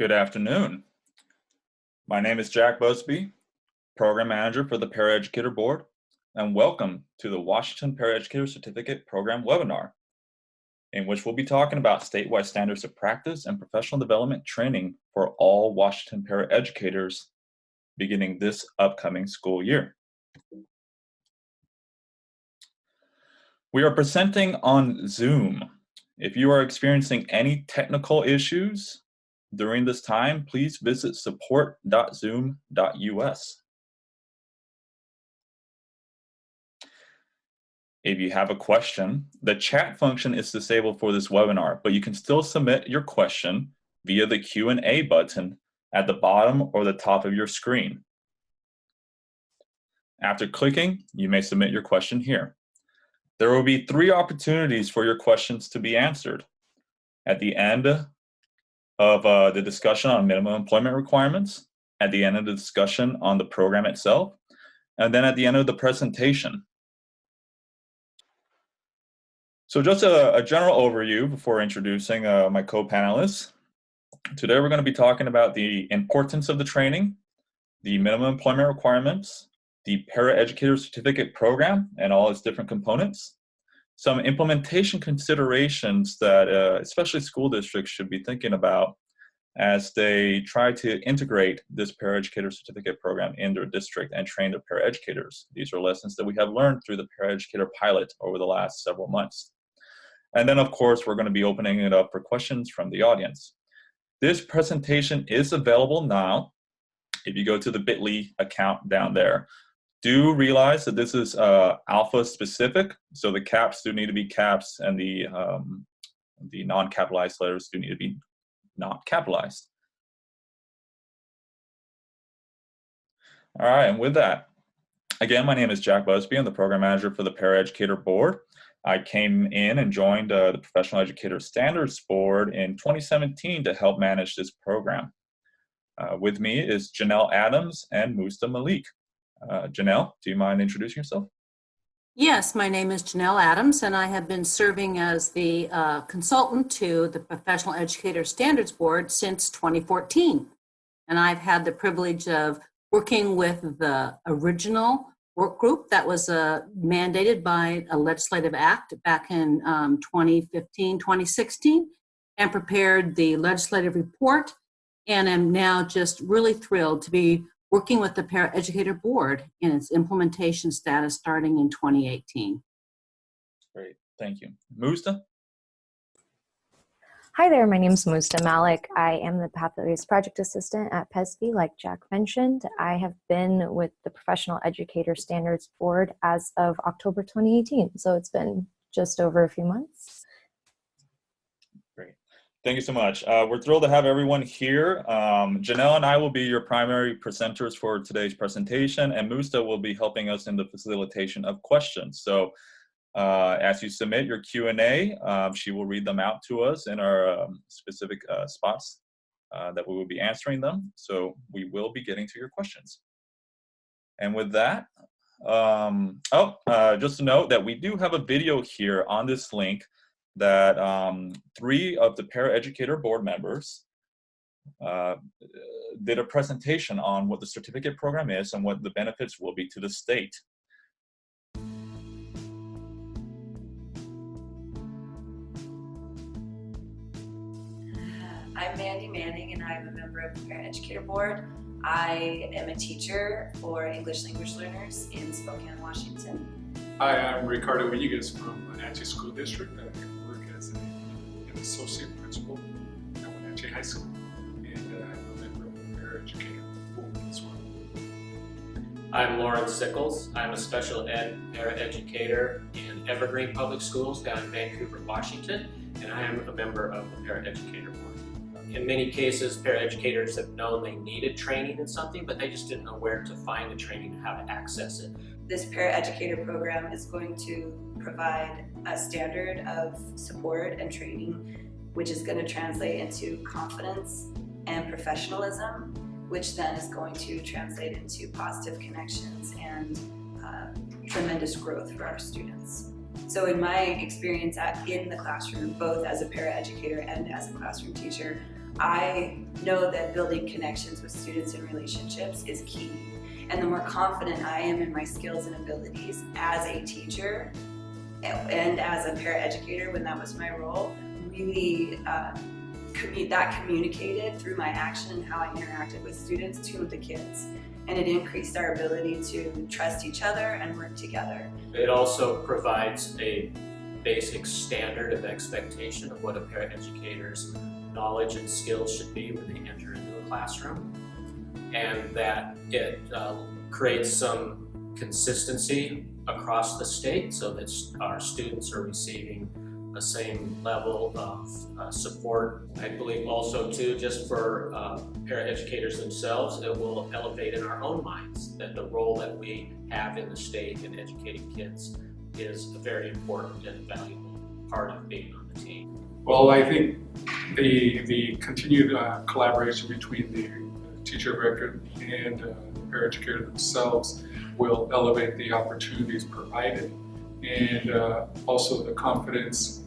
Good afternoon. My name is Jack Busby, Program Manager for the Paraeducator Board, and welcome to the Washington Paraeducator Certificate Program webinar, in which we'll be talking about statewide standards of practice and professional development training for all Washington paraeducators beginning this upcoming school year. We are presenting on Zoom. If you are experiencing any technical issues during this time, please visit support.zoom.us. If you have a question, the chat function is disabled for this webinar, but you can still submit your question via the Q&A button at the bottom or the top of your screen. After clicking, you may submit your question here. There will be 3 opportunities for your questions to be answered. At the end of the discussion on minimum employment requirements, at the end of the discussion on the program itself, and then at the end of the presentation. So just a general overview before introducing my co-panelists. Today we're going to be talking about the importance of the training, the minimum employment requirements, the Paraeducator Certificate Program and all its different components, some implementation considerations that especially school districts should be thinking about as they try to integrate this Paraeducator Certificate Program in their district and train their paraeducators. These are lessons that we have learned through the Paraeducator pilot over the last several months. And then, of course, we're going to be opening it up for questions from the audience. This presentation is available now. If you go to the bit.ly account down there, do realize that this is alpha specific, so the caps do need to be caps and the non-capitalized letters do need to be not capitalized. All right, and with that, again, my name is Jack Busby. I'm the Program Manager for the Paraeducator Board. I came in and joined the Professional Educator Standards Board in 2017 to help manage this program. With me is Janelle Adams and Musta Malik. Janelle, do you mind introducing yourself? Yes, my name is Janelle Adams, and I have been serving as the consultant to the Professional Educator Standards Board since 2014. And I've had the privilege of working with the original work group that was mandated by a legislative act back in 2015, 2016, and prepared the legislative report. And I'm now just really thrilled to be working with the Paraeducator Board in its implementation status starting in 2018. Great, thank you. Musta? Hi there, my name is Musta Malik. I am the Pathways Project Assistant at PESB, like Jack mentioned. I have been with the Professional Educator Standards Board as of October 2018, so it's been just over a few months. Great, thank you so much. We're thrilled to have everyone here. Janelle and I will be your primary presenters for today's presentation, and Musta will be helping us in the facilitation of questions. So as you submit your Q&A, she will read them out to us in our specific spots that we will be answering them. So we will be getting to your questions. And with that, just to note that we do have a video here on this link that 3 of the Paraeducator Board members did a presentation on what the certificate program is and what the benefits will be to the state. I'm Mandy Manning, and I'm a member of the Paraeducator Board. I am a teacher for English language learners in Spokane, Washington. Hi, I'm Ricardo Villegas from Wenatchee School District. I work as an associate principal at Wenatchee High School, and I'm a member of the Paraeducator Board as well. I'm Lawrence Sickles. I'm a special ed paraeducator in Evergreen Public Schools down in Vancouver, Washington, and I am a member of the Paraeducator Board. In many cases, paraeducators have known they needed training in something, but they just didn't know where to find the training and how to access it. This Paraeducator program is going to provide a standard of support and training, which is going to translate into confidence and professionalism, which then is going to translate into positive connections and tremendous growth for our students. So in my experience in the classroom, both as a paraeducator and as a classroom teacher, I know that building connections with students and relationships is key. And the more confident I am in my skills and abilities as a teacher and as a paraeducator, when that was my role, really that communicated through my action and how I interacted with students to the kids. And it increased our ability to trust each other and work together. It also provides a basic standard of expectation of what a paraeducator's knowledge and skills should be when they enter into a classroom, and that it creates some consistency across the state so that our students are receiving the same level of support. I believe also too, just for paraeducators themselves, it will elevate in our own minds that the role that we have in the state in educating kids is a very important and valuable part of being on the team. Well, I think the continued collaboration between the teacher of record and the paraeducator themselves will elevate the opportunities provided, and also the confidence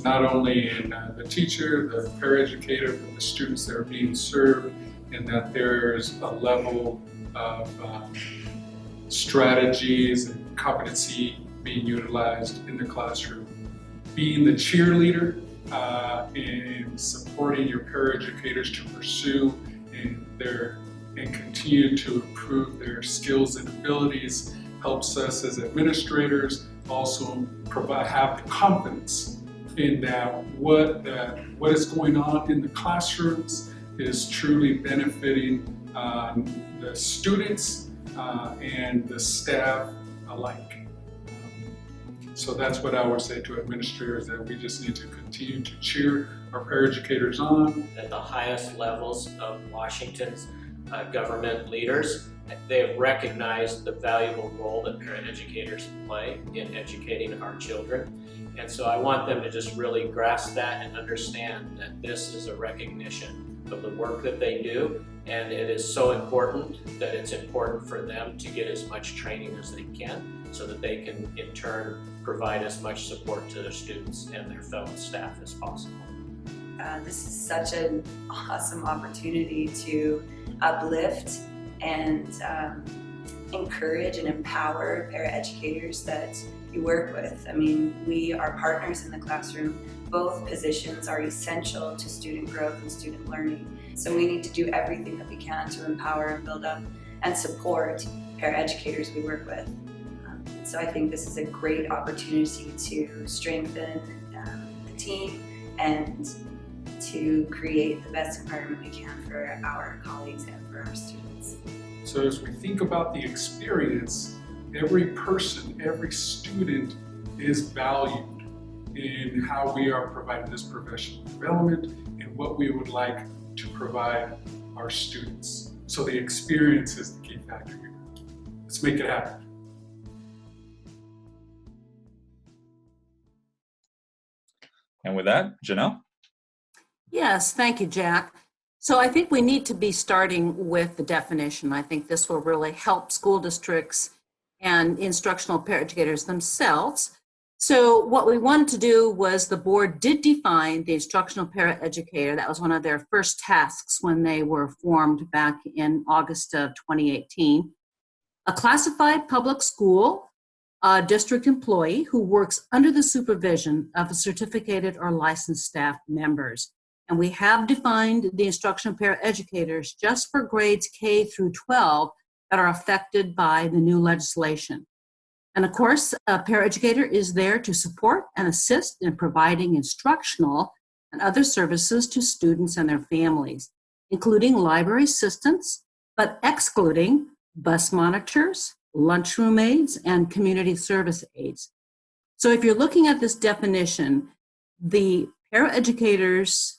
not only in the teacher, the paraeducator, but the students that are being served, and that there's a level of strategies and competency being utilized in the classroom. Being the cheerleader and supporting your paraeducators to pursue and continue to improve their skills and abilities helps us as administrators also have the confidence in that what is going on in the classrooms is truly benefiting the students and the staff alike. So that's what I would say to administrators, that we just need to continue to cheer our paraeducators on. At the highest levels of Washington's government leaders, they have recognized the valuable role that paraeducators play in educating our children. And so I want them to just really grasp that and understand that this is a recognition of the work that they do, and it is so important that it's important for them to get as much training as they can so that they can in turn provide as much support to their students and their fellow staff as possible. This is such an awesome opportunity to uplift and encourage and empower paraeducators that you work with. I mean, we are partners in the classroom. Both positions are essential to student growth and student learning. So we need to do everything that we can to empower and build up and support paraeducators we work with. So I think this is a great opportunity to strengthen the team and to create the best environment we can for our colleagues and for our students. So as we think about the experience, every person, every student is valued in how we are providing this professional development and what we would like to provide our students. So the experience is the key factor here. Let's make it happen. And with that, Janelle? Yes, thank you, Jack. So I think we need to be starting with the definition. I think this will really help school districts and instructional paraeducators themselves. So what we wanted to do was the board did define the instructional paraeducator. That was one of their first tasks when they were formed back in August of 2018. A classified public school district employee who works under the supervision of a certificated or licensed staff members. And we have defined the instructional paraeducators just for grades K through 12 that are affected by the new legislation. And of course, a paraeducator is there to support and assist in providing instructional and other services to students and their families, including library assistants, but excluding bus monitors, lunchroom aides, and community service aides. So if you're looking at this definition, the paraeducators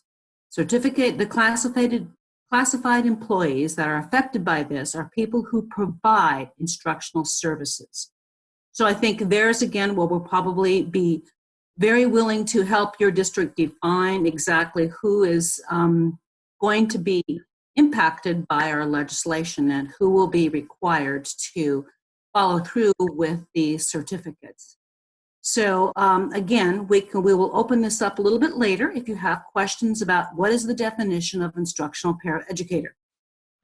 certificate, the classified employees that are affected by this are people who provide instructional services. So I think there's, again, where we'll probably be very willing to help your district define exactly who is going to be impacted by our legislation and who will be required to follow through with the certificates. So again, we will open this up a little bit later if you have questions about what is the definition of instructional paraeducator.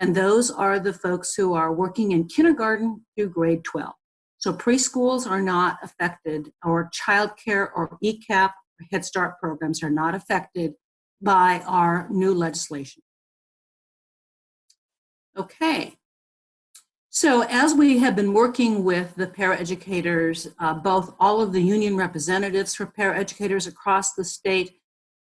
And those are the folks who are working in kindergarten through grade 12. So preschools are not affected, or childcare or ECAP or Head Start programs are not affected by our new legislation. Okay. So as we have been working with the paraeducators, both all of the union representatives for paraeducators across the state,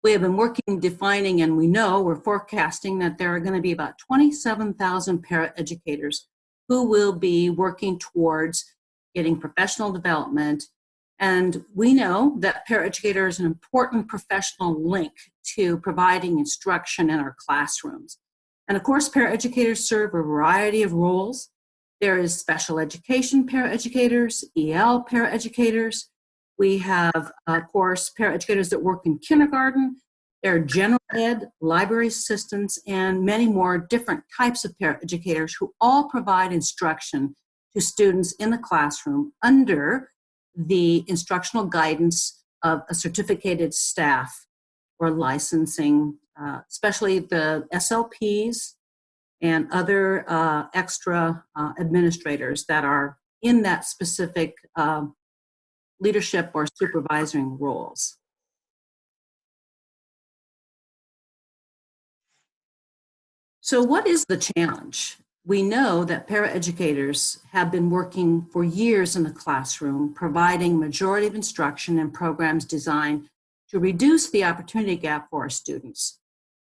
we have been working, defining, and we're forecasting that there are going to be about 27,000 paraeducators who will be working towards getting professional development. And we know that paraeducator is an important professional link to providing instruction in our classrooms. And of course, paraeducators serve a variety of roles. There is special education paraeducators, EL paraeducators. We have, of course, paraeducators that work in kindergarten. There are general ed, library assistants, and many more different types of paraeducators who all provide instruction to students in the classroom under the instructional guidance of a certificated staff or licensing, especially the SLPs and other extra administrators that are in that specific leadership or supervising roles. So what is the challenge? We know that paraeducators have been working for years in the classroom, providing majority of instruction and programs designed to reduce the opportunity gap for our students.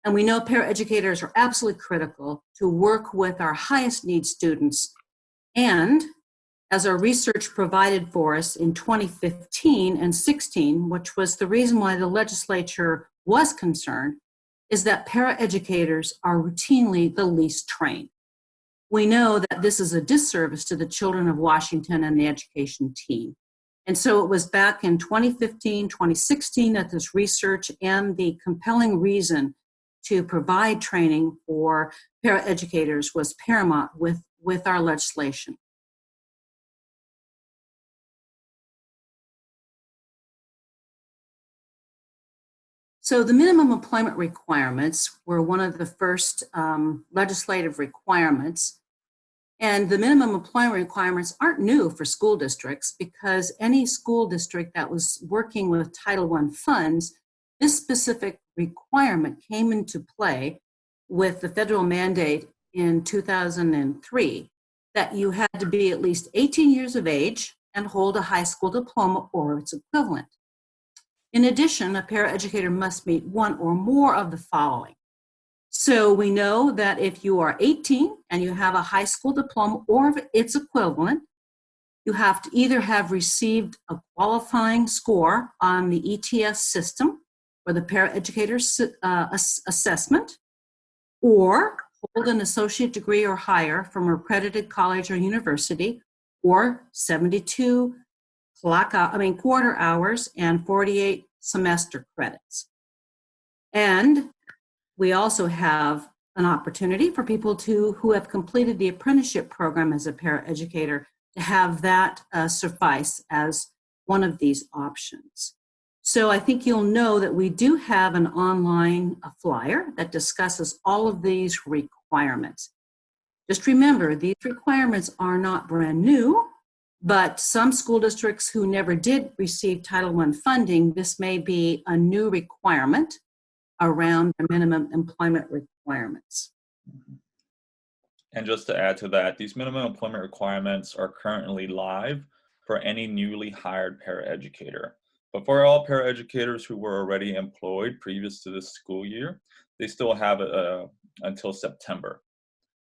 And we know paraeducators are absolutely critical to work with our highest need students. And as our research provided for us in 2015 and 16, which was the reason why the legislature was concerned, is that paraeducators are routinely the least trained. We know that this is a disservice to the children of Washington and the education team. And so it was back in 2015, 2016 that this research and the compelling reason to provide training for paraeducators was paramount with our legislation. So the minimum employment requirements were one of the first legislative requirements. And the minimum employment requirements aren't new for school districts, because any school district that was working with Title I funds, this specific requirement came into play with the federal mandate in 2003 that you had to be at least 18 years of age and hold a high school diploma or its equivalent. In addition, a paraeducator must meet one or more of the following. So we know that if you are 18 and you have a high school diploma or its equivalent, you have to either have received a qualifying score on the ETS system or the paraeducator assessment, or hold an associate degree or higher from an accredited college or university, or 72 quarter hours and 48 semester credits. And we also have an opportunity for people who have completed the apprenticeship program as a paraeducator to have that suffice as one of these options. So I think you'll know that we do have an online flyer that discusses all of these requirements. Just remember, these requirements are not brand new, but some school districts who never did receive Title I funding, this may be a new requirement around the minimum employment requirements. And just to add to that, these minimum employment requirements are currently live for any newly hired paraeducator. But for all paraeducators who were already employed previous to this school year, they still have until September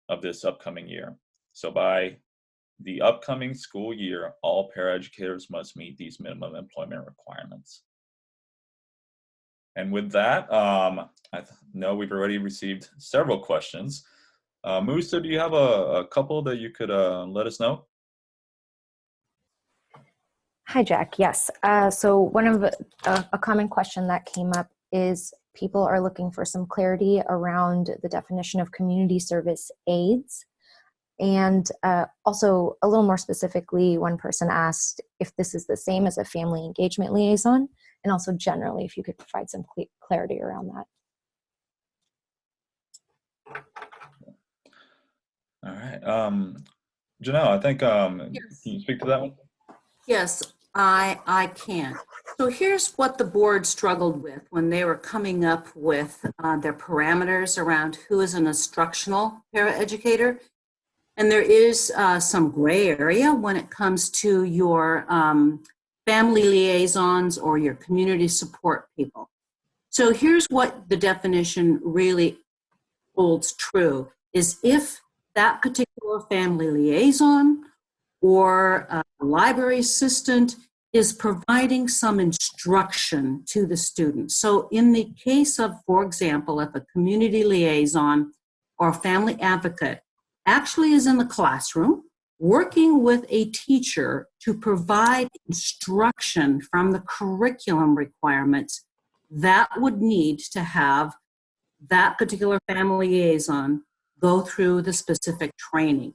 of this upcoming year. So by the upcoming school year, all paraeducators must meet these minimum employment requirements. And with that, I know we've already received several questions. Musa, do you have a couple that you could let us know? Hi, Jack. Yes. So one of a common question that came up is people are looking for some clarity around the definition of community service aides. And also, a little more specifically, one person asked if this is the same as a family engagement liaison, and also generally, if you could provide some clarity around that. All right. Janelle, I think, can you speak to that one? Yes, I can. So here's what the board struggled with when they were coming up with their parameters around who is an instructional paraeducator. And there is some gray area when it comes to your family liaisons or your community support people. So here's what the definition really holds true, is if that particular family liaison or a library assistant is providing some instruction to the student. So in the case of, for example, if a community liaison or family advocate actually is in the classroom working with a teacher to provide instruction from the curriculum requirements, that would need to have that particular family liaison go through the specific training.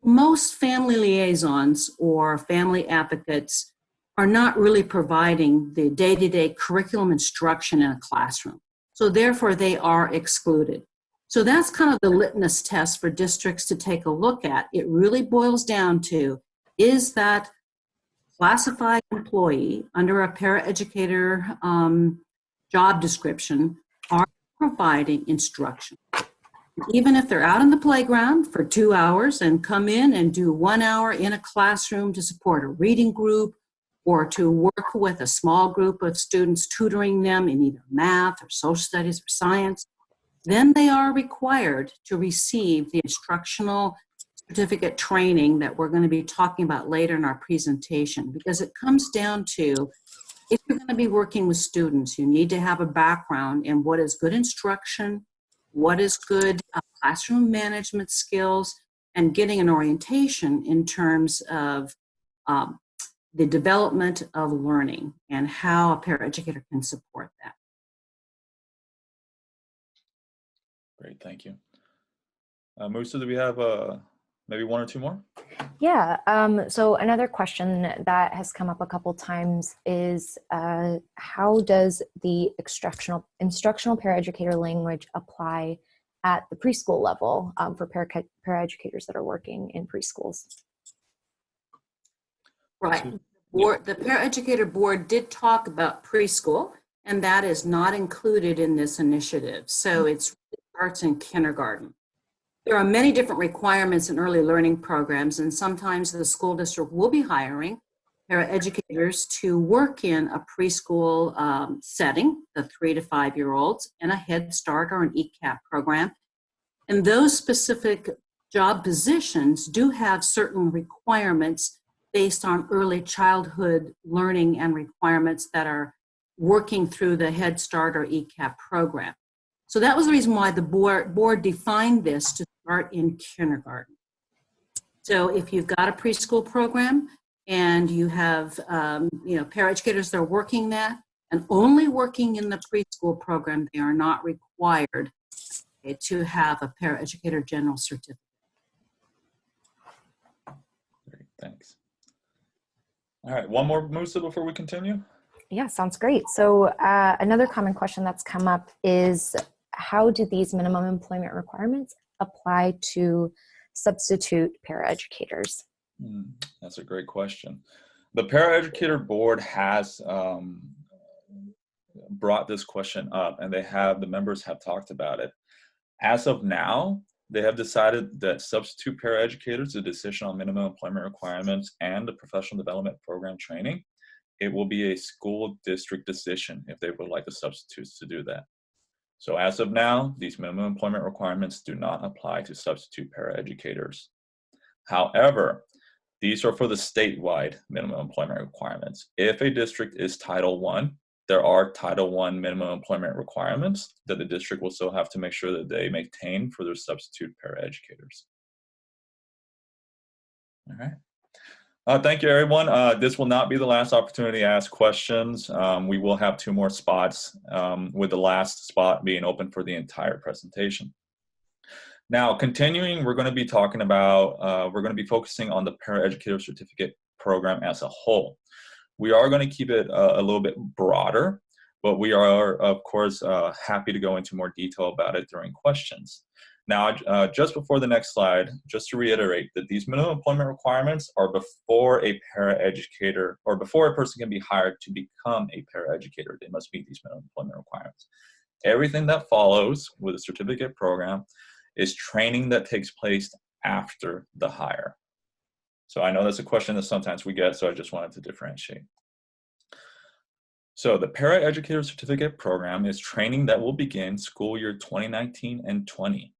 Most family liaisons or family advocates are not really providing the day-to-day curriculum instruction in a classroom. So therefore, they are excluded. So that's kind of the litmus test for districts to take a look at. It really boils down to, is that classified employee under a paraeducator job description are providing instruction? Even if they're out on the playground for 2 hours and come in and do 1 hour in a classroom to support a reading group or to work with a small group of students tutoring them in either math or social studies or science, then they are required to receive the instructional certificate training that we're going to be talking about later in our presentation, because it comes down to, if you're going to be working with students, you need to have a background in what is good instruction, what is good classroom management skills, and getting an orientation in terms of the development of learning and how a paraeducator can support that. Great, thank you. Musa, do we have maybe one or two more? Yeah, so another question that has come up a couple times is how does the instructional paraeducator language apply at the preschool level for paraeducators that are working in preschools? Right. The Paraeducator Board did talk about preschool, and that is not included in this initiative. So it starts in kindergarten. There are many different requirements in early learning programs, and sometimes the school district will be hiring paraeducators to work in a preschool setting, the 3 to 5 year olds, in a Head Start or an ECAP program. And those specific job positions do have certain requirements based on early childhood learning and requirements that are working through the Head Start or ECAP program. So that was the reason why the board defined this to start in kindergarten. So if you've got a preschool program and you have paraeducators that are working that and only working in the preschool program, they are not required to have a paraeducator general certificate. Great, thanks. All right, one more, Musa, before we continue? Yeah, sounds great. So another common question that's come up is, how do these minimum employment requirements apply to substitute paraeducators? That's a great question. The Paraeducator Board has brought this question up, and the members have talked about it. As of now, they have decided that substitute paraeducators, the decision on minimum employment requirements and the professional development program training, it will be a school district decision if they would like the substitutes to do that. So as of now, these minimum employment requirements do not apply to substitute paraeducators. However, these are for the statewide minimum employment requirements. If a district is Title I, there are Title I minimum employment requirements that the district will still have to make sure that they maintain for their substitute paraeducators. All right. Thank you, everyone. This will not be the last opportunity to ask questions. We will have 2 more spots, with the last spot being open for the entire presentation. Now, continuing, we're going to be talking about, we're going to be focusing on the Paraeducator Certificate program as a whole. We are going to keep it a little bit broader, but we are, of course, happy to go into more detail about it during questions. Now, just before the next slide, just to reiterate that these minimum employment requirements are before a paraeducator, or before a person can be hired to become a paraeducator. They must meet these minimum employment requirements. Everything that follows with a certificate program is training that takes place after the hire. So I know that's a question that sometimes we get, so I just wanted to differentiate. So the Paraeducator Certificate program is training that will begin school year 2019 and 20.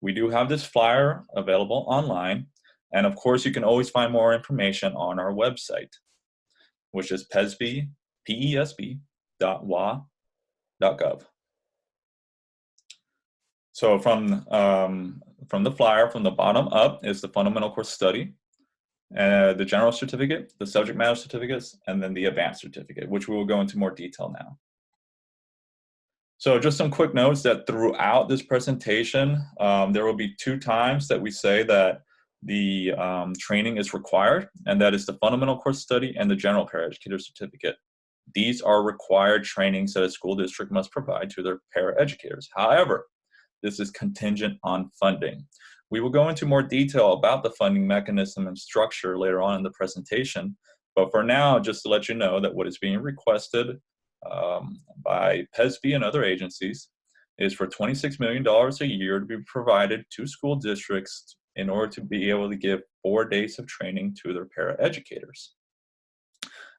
We do have this flyer available online, and of course you can always find more information on our website, which is pesb.wa.gov. So from the flyer, from the bottom up is the fundamental course study, the general certificate, the subject matter certificates, and then the advanced certificate, which we will go into more detail now. So just some quick notes that throughout this presentation, there will be 2 times that we say that the training is required, and that is the fundamental course study and the general paraeducator certificate. These are required trainings that a school district must provide to their paraeducators. However, this is contingent on funding. We will go into more detail about the funding mechanism and structure later on in the presentation, but for now, just to let you know that what is being requested by PESB and other agencies is for $26 million a year to be provided to school districts in order to be able to give 4 days of training to their paraeducators.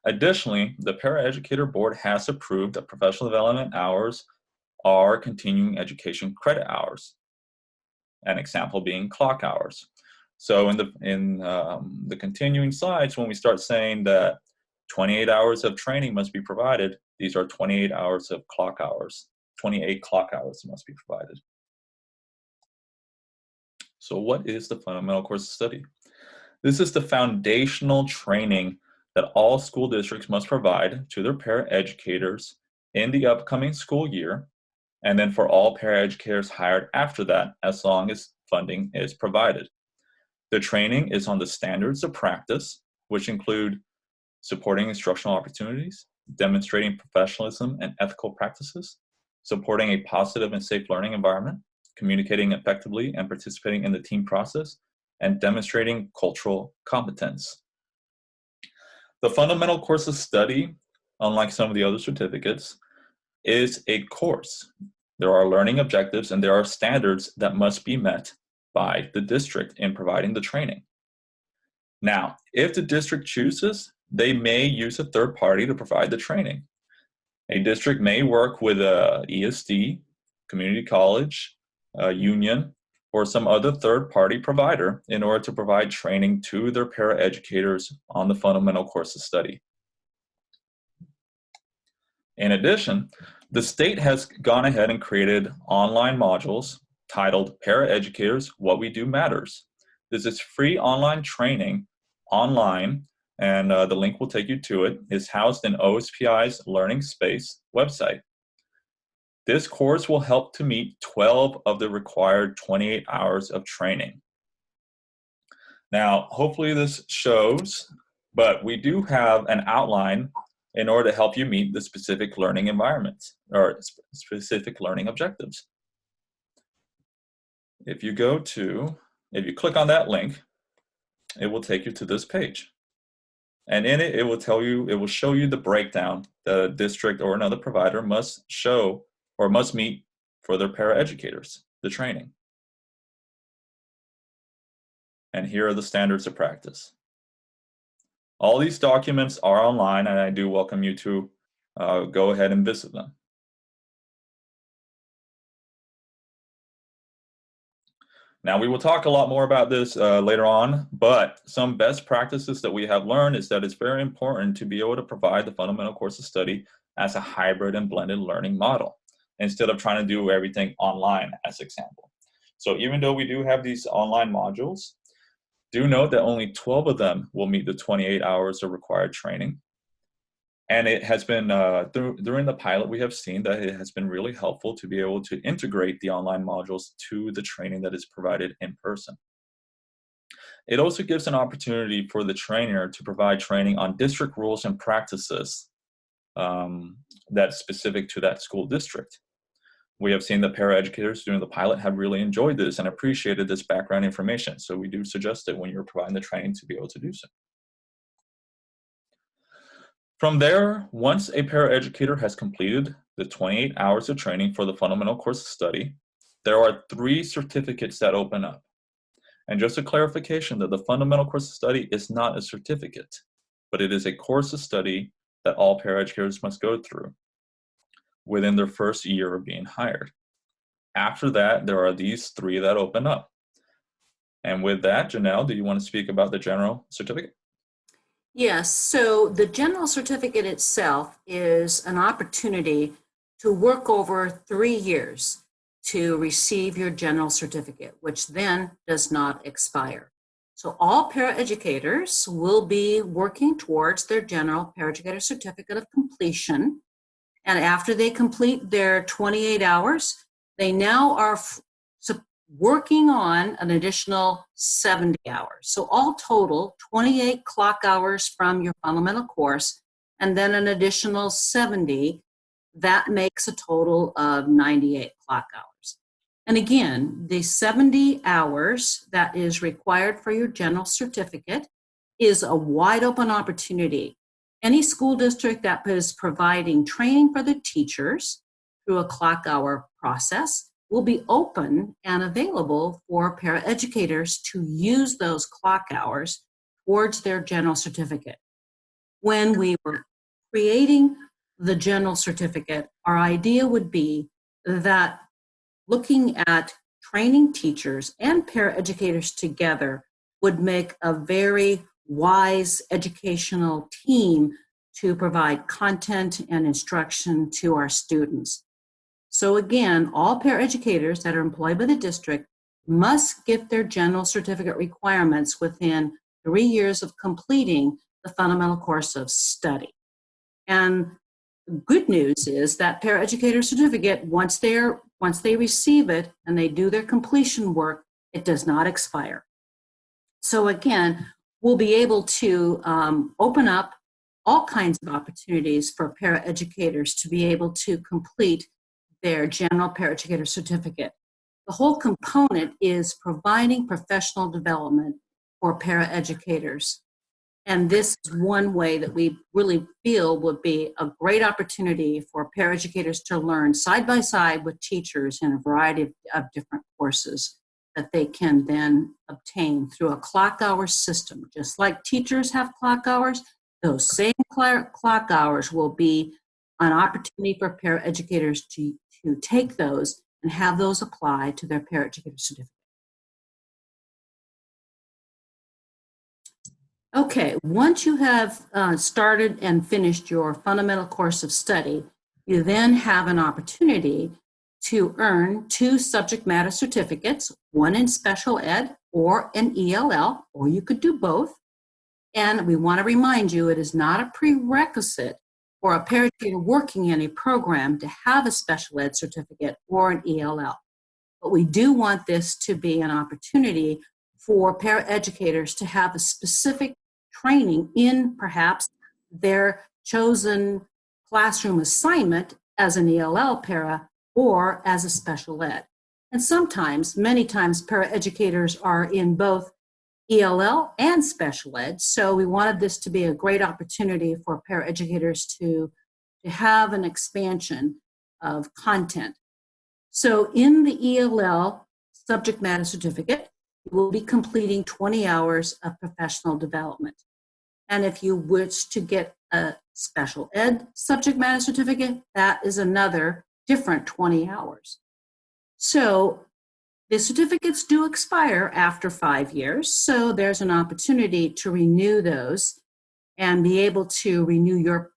Additionally, the Paraeducator Board has approved that professional development hours are continuing education credit hours, an example being clock hours. So in the continuing slides, when we start saying that 28 hours of training must be provided, these are 28 hours of clock hours. 28 clock hours must be provided. So what is the fundamental course of study? This is the foundational training that all school districts must provide to their paraeducators in the upcoming school year, and then for all paraeducators hired after that, as long as funding is provided. The training is on the standards of practice, which include supporting instructional opportunities, demonstrating professionalism and ethical practices, supporting a positive and safe learning environment, communicating effectively and participating in the team process, and demonstrating cultural competence. The fundamental course of study, unlike some of the other certificates, is a course. There are learning objectives and there are standards that must be met by the district in providing the training. Now, if the district chooses, they may use a third party to provide the training. A district may work with a ESD, community college, a union, or some other third party provider in order to provide training to their paraeducators on the fundamental course of study. In addition, the state has gone ahead and created online modules titled Paraeducators, What We Do Matters. This is free online training online, and the link will take you to it. It's housed in OSPI's Learning Space website. This course will help to meet 12 of the required 28 hours of training. Now, hopefully this shows, but we do have an outline in order to help you meet the specific learning environments or specific learning objectives. If you click on that link, it will take you to this page. And in it, it will show you the breakdown that a district or another provider must show or must meet for their paraeducators, the training. And here are the standards of practice. All these documents are online, and I do welcome you to go ahead and visit them. Now, we will talk a lot more about this later on, but some best practices that we have learned is that it's very important to be able to provide the fundamental course of study as a hybrid and blended learning model, instead of trying to do everything online as example. So even though we do have these online modules, do note that only 12 of them will meet the 28 hours of required training. And it has been, during the pilot, we have seen that it has been really helpful to be able to integrate the online modules to the training that is provided in person. It also gives an opportunity for the trainer to provide training on district rules and practices that's specific to that school district. We have seen that paraeducators during the pilot have really enjoyed this and appreciated this background information. So we do suggest it when you're providing the training to be able to do so. From there, once a paraeducator has completed the 28 hours of training for the fundamental course of study, there are 3 certificates that open up. And just a clarification that the fundamental course of study is not a certificate, but it is a course of study that all paraeducators must go through within their first year of being hired. After that, there are these 3 that open up. And with that, Janelle, do you want to speak about the general certificate? Yes, so the general certificate itself is an opportunity to work over 3 years to receive your general certificate, which then does not expire. So all paraeducators will be working towards their general paraeducator certificate of completion. And after they complete their 28 hours, they now are working on an additional 70 hours. So all total, 28 clock hours from your fundamental course, and then an additional 70. That makes a total of 98 clock hours. And again, the 70 hours that is required for your general certificate is a wide open opportunity. Any school district that is providing training for the teachers through a clock hour process will be open and available for paraeducators to use those clock hours towards their general certificate. When we were creating the general certificate, our idea would be that looking at training teachers and paraeducators together would make a very wise educational team to provide content and instruction to our students. So again, all paraeducators that are employed by the district must get their general certificate requirements within 3 years of completing the fundamental course of study. And the good news is that paraeducator certificate, once they receive it and they do their completion work, it does not expire. So again, we'll be able to open up all kinds of opportunities for paraeducators to be able to complete their general paraeducator certificate. The whole component is providing professional development for paraeducators. And this is one way that we really feel would be a great opportunity for paraeducators to learn side by side with teachers in a variety of different courses that they can then obtain through a clock hour system. Just like teachers have clock hours, those same clock hours will be an opportunity for paraeducators to take those and have those apply to their paraeducator certificate. Okay, once you have started and finished your fundamental course of study, you then have an opportunity to earn 2 subject matter certificates, one in special ed or an ELL, or you could do both. And we want to remind you, it is not a prerequisite for a paraeducator working in a program to have a special ed certificate or an ELL. But we do want this to be an opportunity for paraeducators to have a specific training in perhaps their chosen classroom assignment as an ELL para or as a special ed. And sometimes, many times, paraeducators are in both ELL and special ed, so we wanted this to be a great opportunity for paraeducators to have an expansion of content. So in the ELL subject matter certificate, you will be completing 20 hours of professional development. And if you wish to get a special ed subject matter certificate, that is another different 20 hours. So the certificates do expire after 5 years, so there's an opportunity to renew those and be able to renew your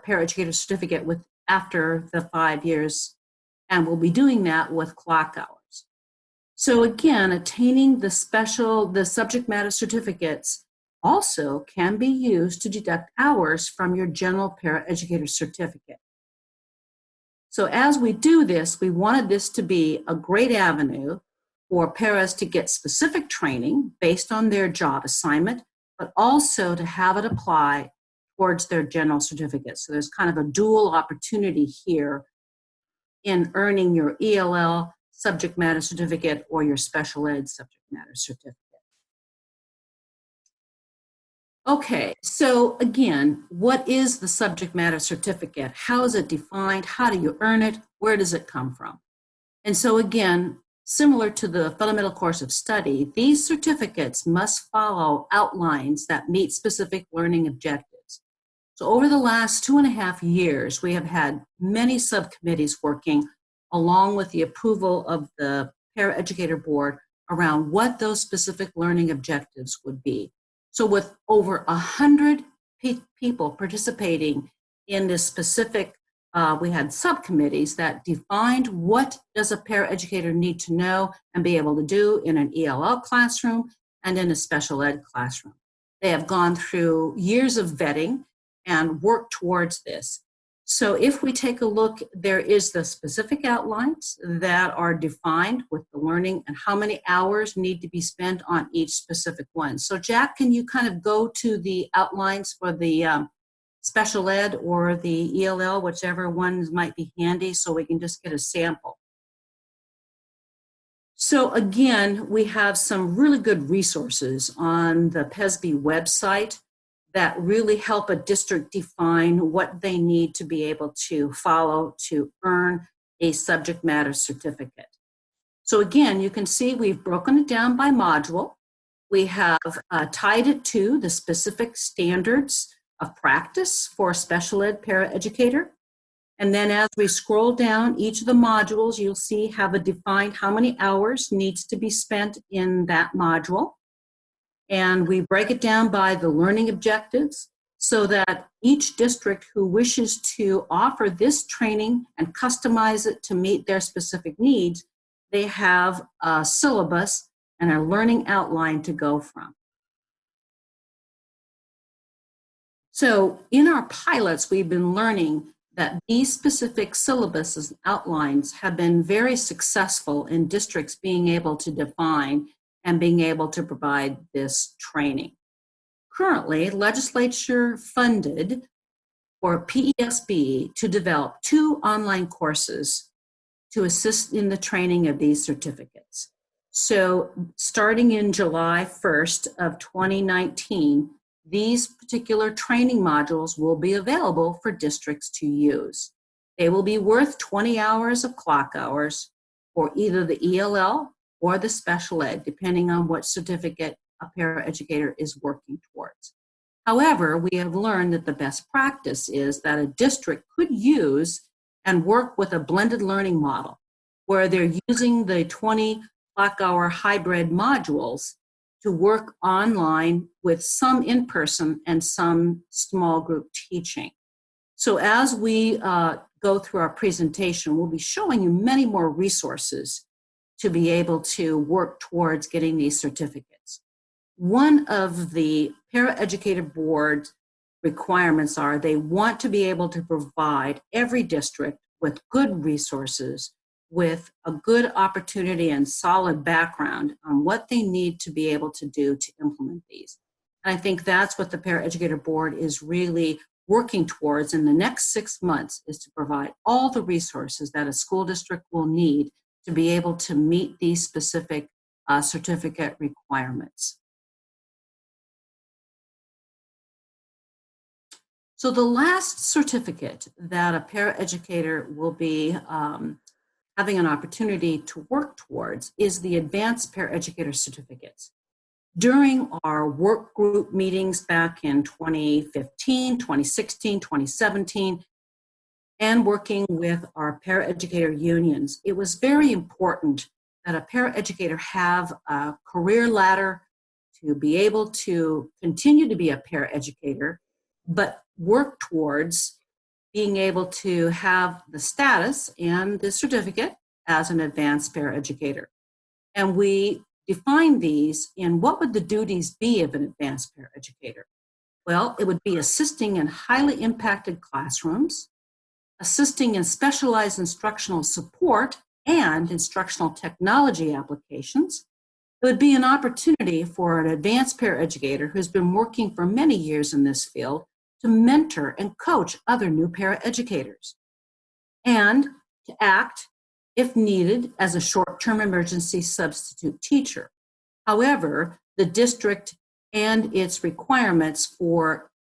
paraeducator certificate after the 5 years, and we'll be doing that with clock hours. So again, attaining the subject matter certificates also can be used to deduct hours from your general paraeducator certificate. So as we do this, we wanted this to be a great avenue for paras to get specific training based on their job assignment, but also to have it apply towards their general certificate. So there's kind of a dual opportunity here in earning your ELL subject matter certificate or your special ed subject matter certificate. Okay, so again, what is the subject matter certificate? How is it defined? How do you earn it? Where does it come from? And so again, similar to the fundamental course of study, these certificates must follow outlines that meet specific learning objectives. So over the last 2.5 years, we have had many subcommittees working along with the approval of the Paraeducator Board around what those specific learning objectives would be. So with over 100 people participating in this specific, we had subcommittees that defined what does a paraeducator need to know and be able to do in an ELL classroom and in a special ed classroom. They have gone through years of vetting and worked towards this. So if we take a look, there is the specific outlines that are defined with the learning and how many hours need to be spent on each specific one. So Jack, can you kind of go to the outlines for the special ed or the ELL, whichever ones might be handy, so we can just get a sample. So again, we have some really good resources on the PESB website that really help a district define what they need to be able to follow to earn a subject matter certificate. So again, you can see we've broken it down by module. We have tied it to the specific standards of practice for a special ed paraeducator. And then as we scroll down each of the modules, you'll see have a defined how many hours needs to be spent in that module. And we break it down by the learning objectives so that each district who wishes to offer this training and customize it to meet their specific needs, they have a syllabus and a learning outline to go from. So in our pilots, we've been learning that these specific syllabuses and outlines have been very successful in districts being able to define and being able to provide this training. Currently, legislature funded for PESB to develop 2 online courses to assist in the training of these certificates. So starting in July 1st of 2019, these particular training modules will be available for districts to use. They will be worth 20 hours of clock hours for either the ELL or the special ed, depending on what certificate a paraeducator is working towards. However, we have learned that the best practice is that a district could use and work with a blended learning model where they're using the 20 clock hour hybrid modules to work online with some in-person and some small group teaching. So as we go through our presentation, we'll be showing you many more resources to be able to work towards getting these certificates. One of the Paraeducator Board requirements are they want to be able to provide every district with good resources, with a good opportunity and solid background on what they need to be able to do to implement these. And I think that's what the Paraeducator Board is really working towards in the next 6 months, is to provide all the resources that a school district will need to be able to meet these specific certificate requirements. So the last certificate that a paraeducator will be having an opportunity to work towards is the Advanced Paraeducator Certificates. During our work group meetings back in 2015, 2016, 2017, and working with our paraeducator unions, it was very important that a paraeducator have a career ladder to be able to continue to be a paraeducator, but work towards being able to have the status and the certificate as an advanced paraeducator. And we define these in what would the duties be of an advanced paraeducator? Well, it would be assisting in highly impacted classrooms, assisting in specialized instructional support and instructional technology applications. It would be an opportunity for an advanced paraeducator who's been working for many years in this field to mentor and coach other new paraeducators, and to act, if needed, as a short-term emergency substitute teacher. However, the district and its requirements for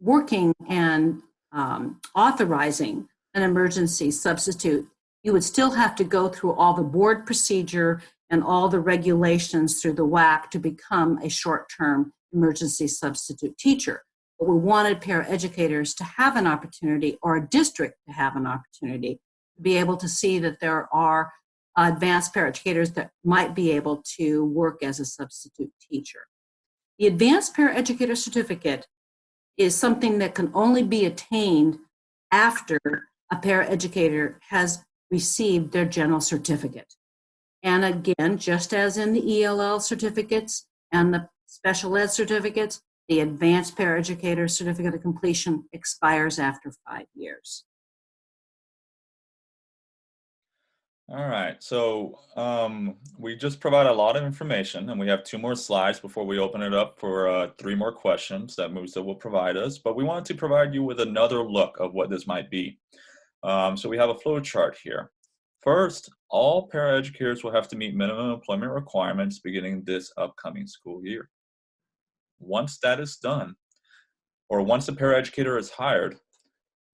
working and authorizing an emergency substitute, you would still have to go through all the board procedure and all the regulations through the WAC to become a short-term emergency substitute teacher. But we wanted paraeducators to have an opportunity, or a district to have an opportunity, to be able to see that there are advanced paraeducators that might be able to work as a substitute teacher. The advanced paraeducator certificate is something that can only be attained after a paraeducator has received their general certificate. And again, just as in the ELL certificates and the special ed certificates, the advanced paraeducator certificate of completion expires after 5 years. All right, so we just provide a lot of information, and we have 2 more slides before we open it up for 3 more questions that Musa will provide us. But we wanted to provide you with another look of what this might be. So we have a flow chart here. First, all paraeducators will have to meet minimum employment requirements beginning this upcoming school year. Once that is done, or once a paraeducator is hired,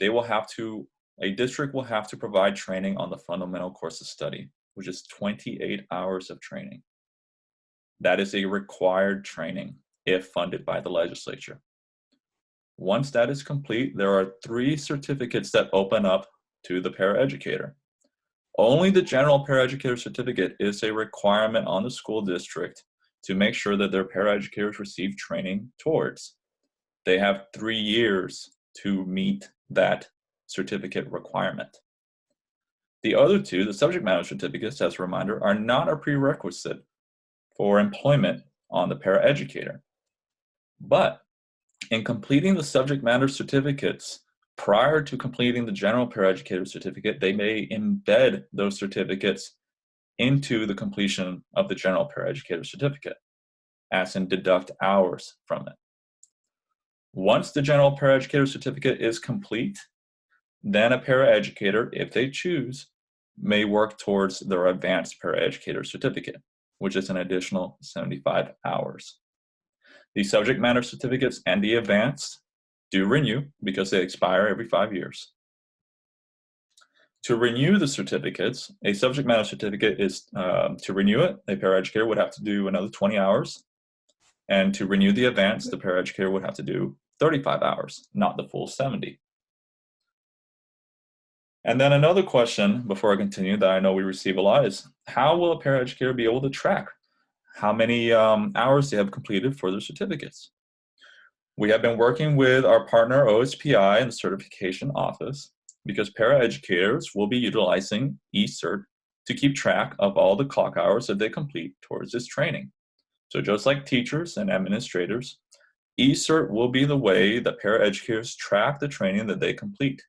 a district will have to provide training on the fundamental course of study, which is 28 hours of training. That is a required training if funded by the legislature. Once that is complete, there are 3 certificates that open up to the paraeducator. Only the general paraeducator certificate is a requirement on the school district to make sure that their paraeducators receive training towards. They have 3 years to meet that certificate requirement. The other 2, the subject matter certificates, as a reminder, are not a prerequisite for employment on the paraeducator. But in completing the subject matter certificates, prior to completing the general paraeducator certificate, they may embed those certificates into the completion of the general paraeducator certificate, as in deduct hours from it. Once the general paraeducator certificate is complete, then a paraeducator, if they choose, may work towards their advanced paraeducator certificate, which is an additional 75 hours. The subject matter certificates and the advanced do renew because they expire every 5 years. To renew the certificates, a subject matter certificate is, to renew it, a paraeducator would have to do another 20 hours. And to renew the advanced, the paraeducator would have to do 35 hours, not the full 70. And then another question, before I continue, that I know we receive a lot is, how will a paraeducator be able to track how many hours they have completed for their certificates? We have been working with our partner OSPI and the certification office because paraeducators will be utilizing eCert to keep track of all the clock hours that they complete towards this training. So just like teachers and administrators, eCert will be the way that paraeducators track the training that they complete.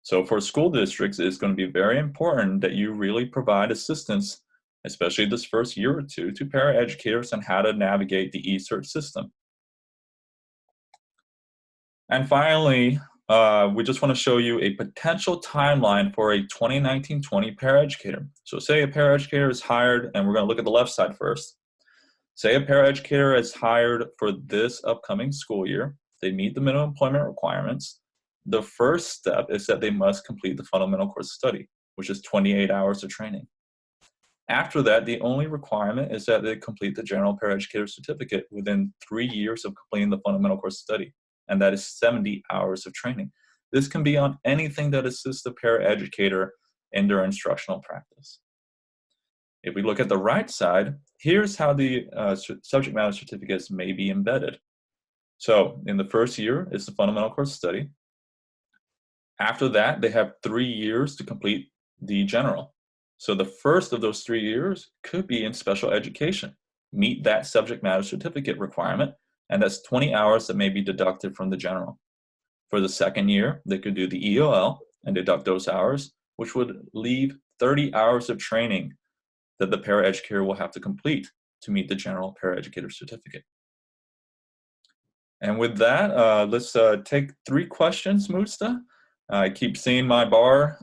So for school districts, it's going to be very important that you really provide assistance, especially this first year or 2, to paraeducators on how to navigate the eCert system. And finally, we just want to show you a potential timeline for a 2019-20 paraeducator. So say a paraeducator is hired, and we're going to look at the left side first. Say a paraeducator is hired for this upcoming school year. They meet the minimum employment requirements. The first step is that they must complete the fundamental course of study, which is 28 hours of training. After that, the only requirement is that they complete the general paraeducator certificate within 3 years of completing the fundamental course of study, and that is 70 hours of training. This can be on anything that assists the paraeducator in their instructional practice. If we look at the right side, here's how the subject matter certificates may be embedded. So in the first year, it's the fundamental course of study. After that, they have 3 years to complete the general. So the first of those 3 years could be in special education, meet that subject matter certificate requirement, and that's 20 hours that may be deducted from the general. For the second year, they could do the EOL and deduct those hours, which would leave 30 hours of training that the paraeducator will have to complete to meet the general paraeducator certificate. And with that, let's take 3 questions, Musta. I keep seeing my bar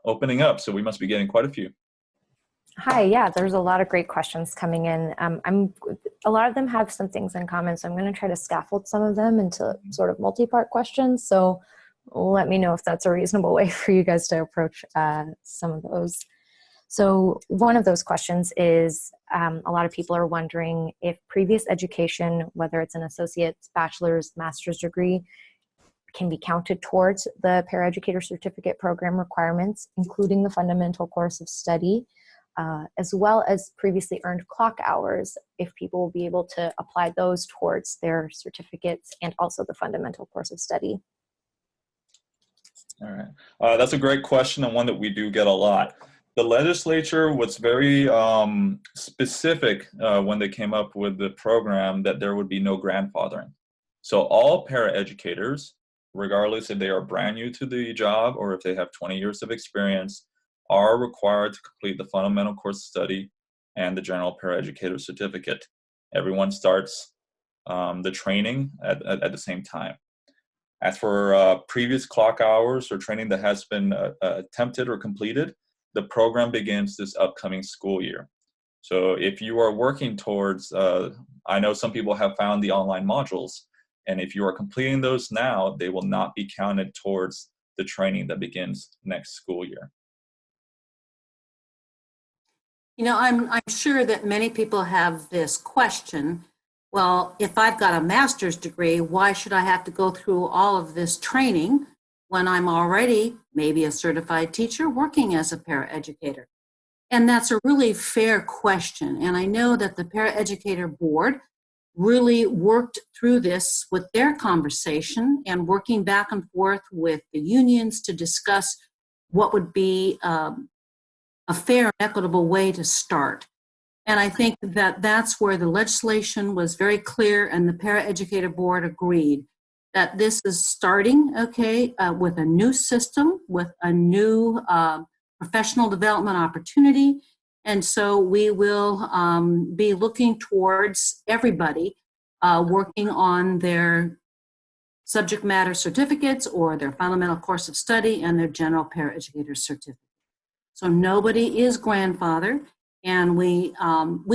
opening up, so we must be getting quite a few. Hi, yeah, there's a lot of great questions coming in. A lot of them have some things in common, so I'm going to try to scaffold some of them into sort of multi-part questions. So let me know if that's a reasonable way for you guys to approach some of those. So one of those questions is, a lot of people are wondering if previous education, whether it's an associate's, bachelor's, master's degree, can be counted towards the paraeducator certificate program requirements, including the fundamental course of study, as well as previously earned clock hours, if people will be able to apply those towards their certificates and also the fundamental course of study. All right. That's a great question, and one that we do get a lot. The legislature was very specific when they came up with the program that there would be no grandfathering. So all paraeducators, regardless if they are brand new to the job or if they have 20 years of experience, are required to complete the fundamental course of study and the general paraeducator certificate. Everyone starts the training at the same time. As for previous clock hours or training that has been attempted or completed, the program begins this upcoming school year. So if you are working towards, I know some people have found the online modules, and if you are completing those now, they will not be counted towards the training that begins next school year. You know, I'm sure that many people have this question. Well, if I've got a master's degree, why should I have to go through all of this training when I'm already maybe a certified teacher working as a paraeducator? And that's a really fair question. And I know that the Paraeducator Board really worked through this with their conversation and working back and forth with the unions to discuss what would be a fair and equitable way to start. And I think that that's where the legislation was very clear, and the Paraeducator Board agreed that this is starting, okay, with a new system, with a new professional development opportunity. And so we will be looking towards everybody working on their subject matter certificates or their fundamental course of study and their general paraeducator certificate. So nobody is grandfathered, and we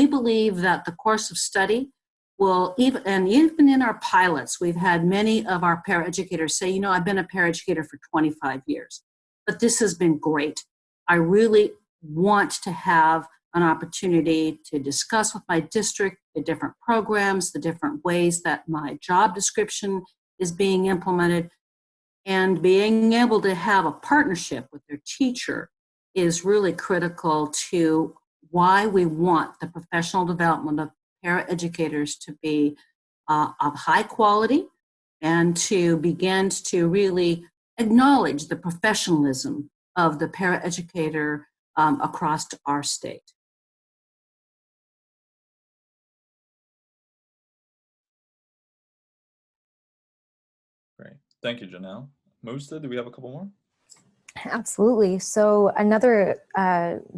believe that the course of study will, even in our pilots, we've had many of our paraeducators say, you know, I've been a paraeducator for 25 years, but this has been great. I really want to have an opportunity to discuss with my district the different programs, the different ways that my job description is being implemented, and being able to have a partnership with their teacher is really critical to why we want the professional development of paraeducators to be of high quality and to begin to really acknowledge the professionalism of the paraeducator across our state. Great. Thank you, Janelle. Musta, do we have a couple more? Absolutely. So another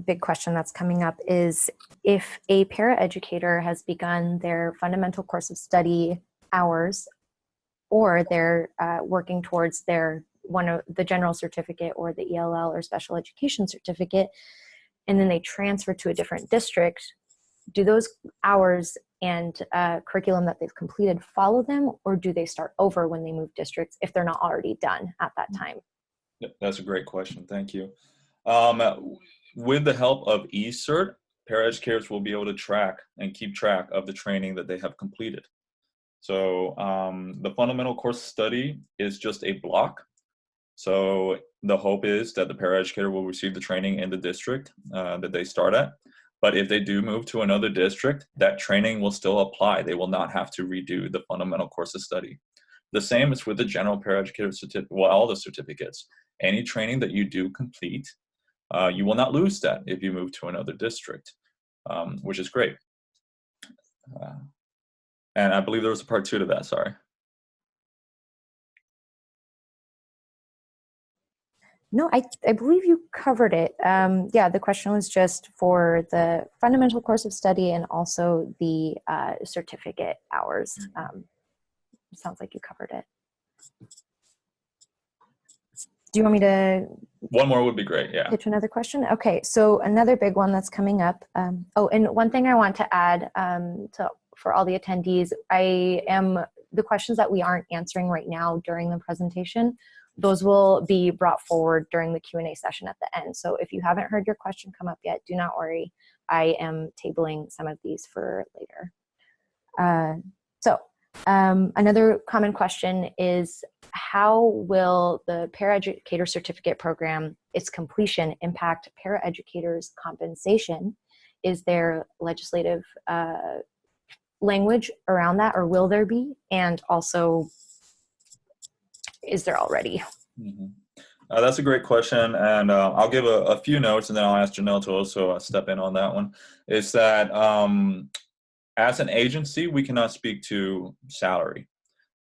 big question that's coming up is if a paraeducator has begun their fundamental course of study hours, or they're working towards their the general certificate or the ELL or special education certificate, and then they transfer to a different district, do those hours and curriculum that they've completed follow them, or do they start over when they move districts if they're not already done at that time? That's a great question. Thank you. With the help of eCert, paraeducators will be able to track and keep track of the training that they have completed. So the fundamental course study is just a block. So the hope is that the paraeducator will receive the training in the district that they start at. But if they do move to another district, that training will still apply. They will not have to redo the fundamental course of study. The same is with the general paraeducator certificate, well, all the certificates. Any training that you do complete, You will not lose that if you move to another district, which is great. And I believe there was a part 2 to that, sorry. No, I believe you covered it. Yeah, the question was just for the fundamental course of study and also the certificate hours. Sounds like you covered it. Do you want me to? One more would be great, yeah. Pitch another question? Okay, so another big one that's coming up. Oh, and one thing I want to add for all the attendees, the questions that we aren't answering right now during the presentation, those will be brought forward during the Q&A session at the end. So if you haven't heard your question come up yet, do not worry. I am tabling some of these for later. Another common question is, how will the Paraeducator Certificate Program, its completion, impact paraeducators' compensation? Is there legislative language around that, or will there be? And also, is there already? Mm-hmm. That's a great question, and I'll give a few notes, and then I'll ask Janelle to also step in on that one. Is that as an agency, we cannot speak to salary,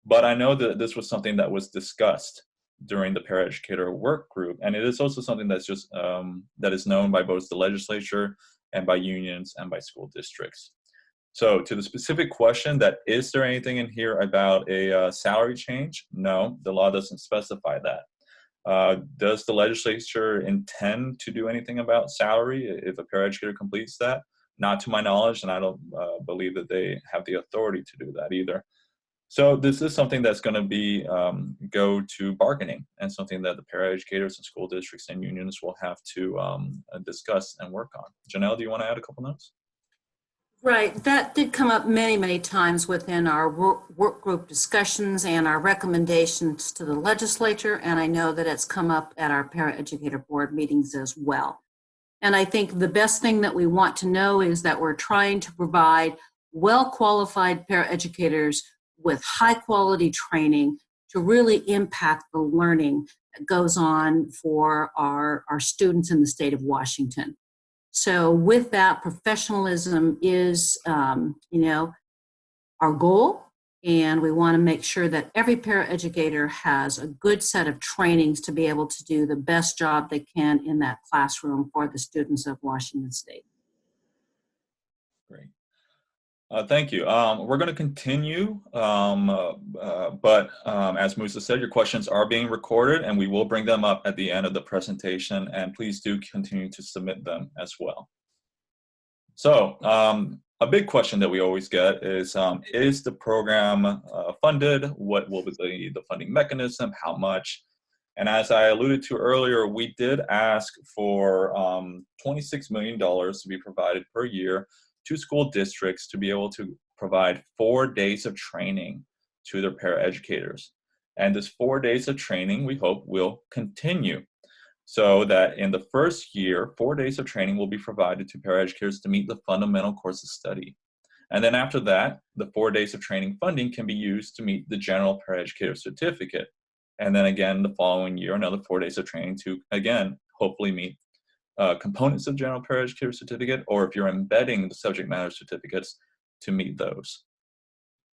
but I know that this was something that was discussed during the Paraeducator work group, and it is also something that's just that is known by both the legislature and by unions and by school districts. So to the specific question that is there anything in here about a salary change? No, the law doesn't specify that. Does the legislature intend to do anything about salary if a paraeducator completes that? Not to my knowledge, and I don't believe that they have the authority to do that either. So this is something that's going to be go to bargaining, and something that the paraeducators and school districts and unions will have to discuss and work on. Janelle, do you want to add a couple notes? Right, that did come up many, many times within our work group discussions and our recommendations to the legislature, and I know that it's come up at our Paraeducator Board meetings as well. And I think the best thing that we want to know is that we're trying to provide well-qualified paraeducators with high-quality training to really impact the learning that goes on for our students in the state of Washington. So with that, professionalism is, our goal, and we want to make sure that every paraeducator has a good set of trainings to be able to do the best job they can in that classroom for the students of Washington State. Great. Thank you. We're going to continue, but as Musa said, your questions are being recorded, and we will bring them up at the end of the presentation, and please do continue to submit them as well. So a big question that we always get is the program funded? What will be the funding mechanism? How much? And as I alluded to earlier, we did ask for $26 million to be provided per year to school districts to be able to provide 4 days of training to their paraeducators. And this 4 days of training, we hope, will continue, so that in the first year, 4 days of training will be provided to paraeducators to meet the fundamental course of study. And then after that, the 4 days of training funding can be used to meet the general paraeducator certificate. And then again, the following year, another 4 days of training to, again, hopefully meet components of general paraeducator certificate, or if you're embedding the subject matter certificates, to meet those.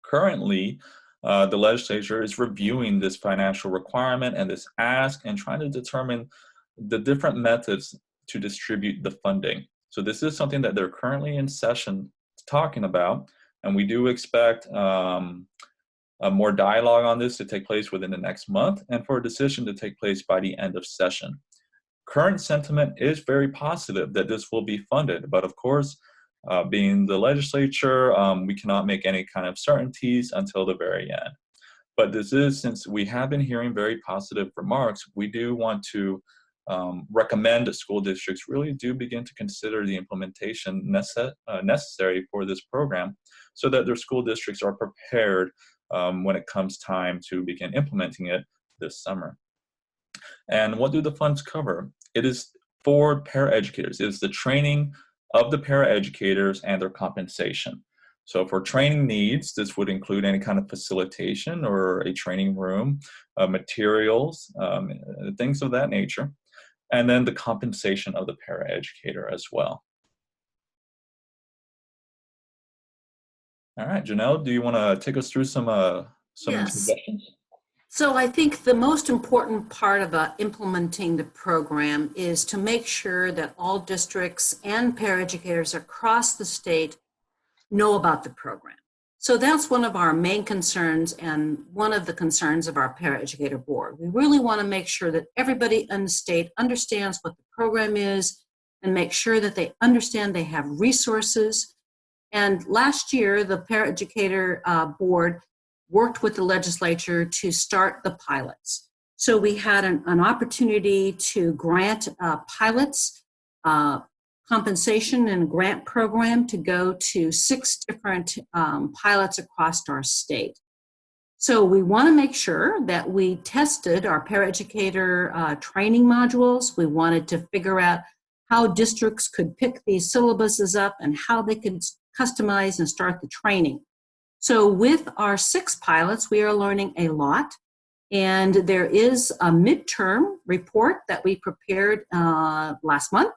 Currently, the legislature is reviewing this financial requirement and this ask and trying to determine the different methods to distribute the funding. So this is something that they're currently in session talking about, and we do expect more dialogue on this to take place within the next month, and for a decision to take place by the end of session. Current sentiment is very positive that this will be funded, but of course, being the legislature, we cannot make any kind of certainties until the very end. But this is, since we have been hearing very positive remarks, we do want to recommend that school districts really do begin to consider the implementation necessary for this program, so that their school districts are prepared when it comes time to begin implementing it this summer. And what do the funds cover? It is for paraeducators. It is the training of the paraeducators and their compensation. So for training needs, this would include any kind of facilitation or a training room, materials, things of that nature. and then the compensation of the paraeducator as well. All right, Janelle, do you want to take us through some Yes. suggestions? So I think the most important part about implementing the program is to make sure that all districts and paraeducators across the state know about the program. So that's one of our main concerns and one of the concerns of our Paraeducator Board. We really want to make sure that everybody in the state understands what the program is and make sure that they understand they have resources. And last year, the Paraeducator Board worked with the legislature to start the pilots. So we had an opportunity to grant pilots compensation and grant program to go to 6 different pilots across our state. So we want to make sure that we tested our paraeducator training modules. We wanted to figure out how districts could pick these syllabuses up and how they could customize and start the training. So with our 6 pilots, we are learning a lot. And there is a midterm report that we prepared last month.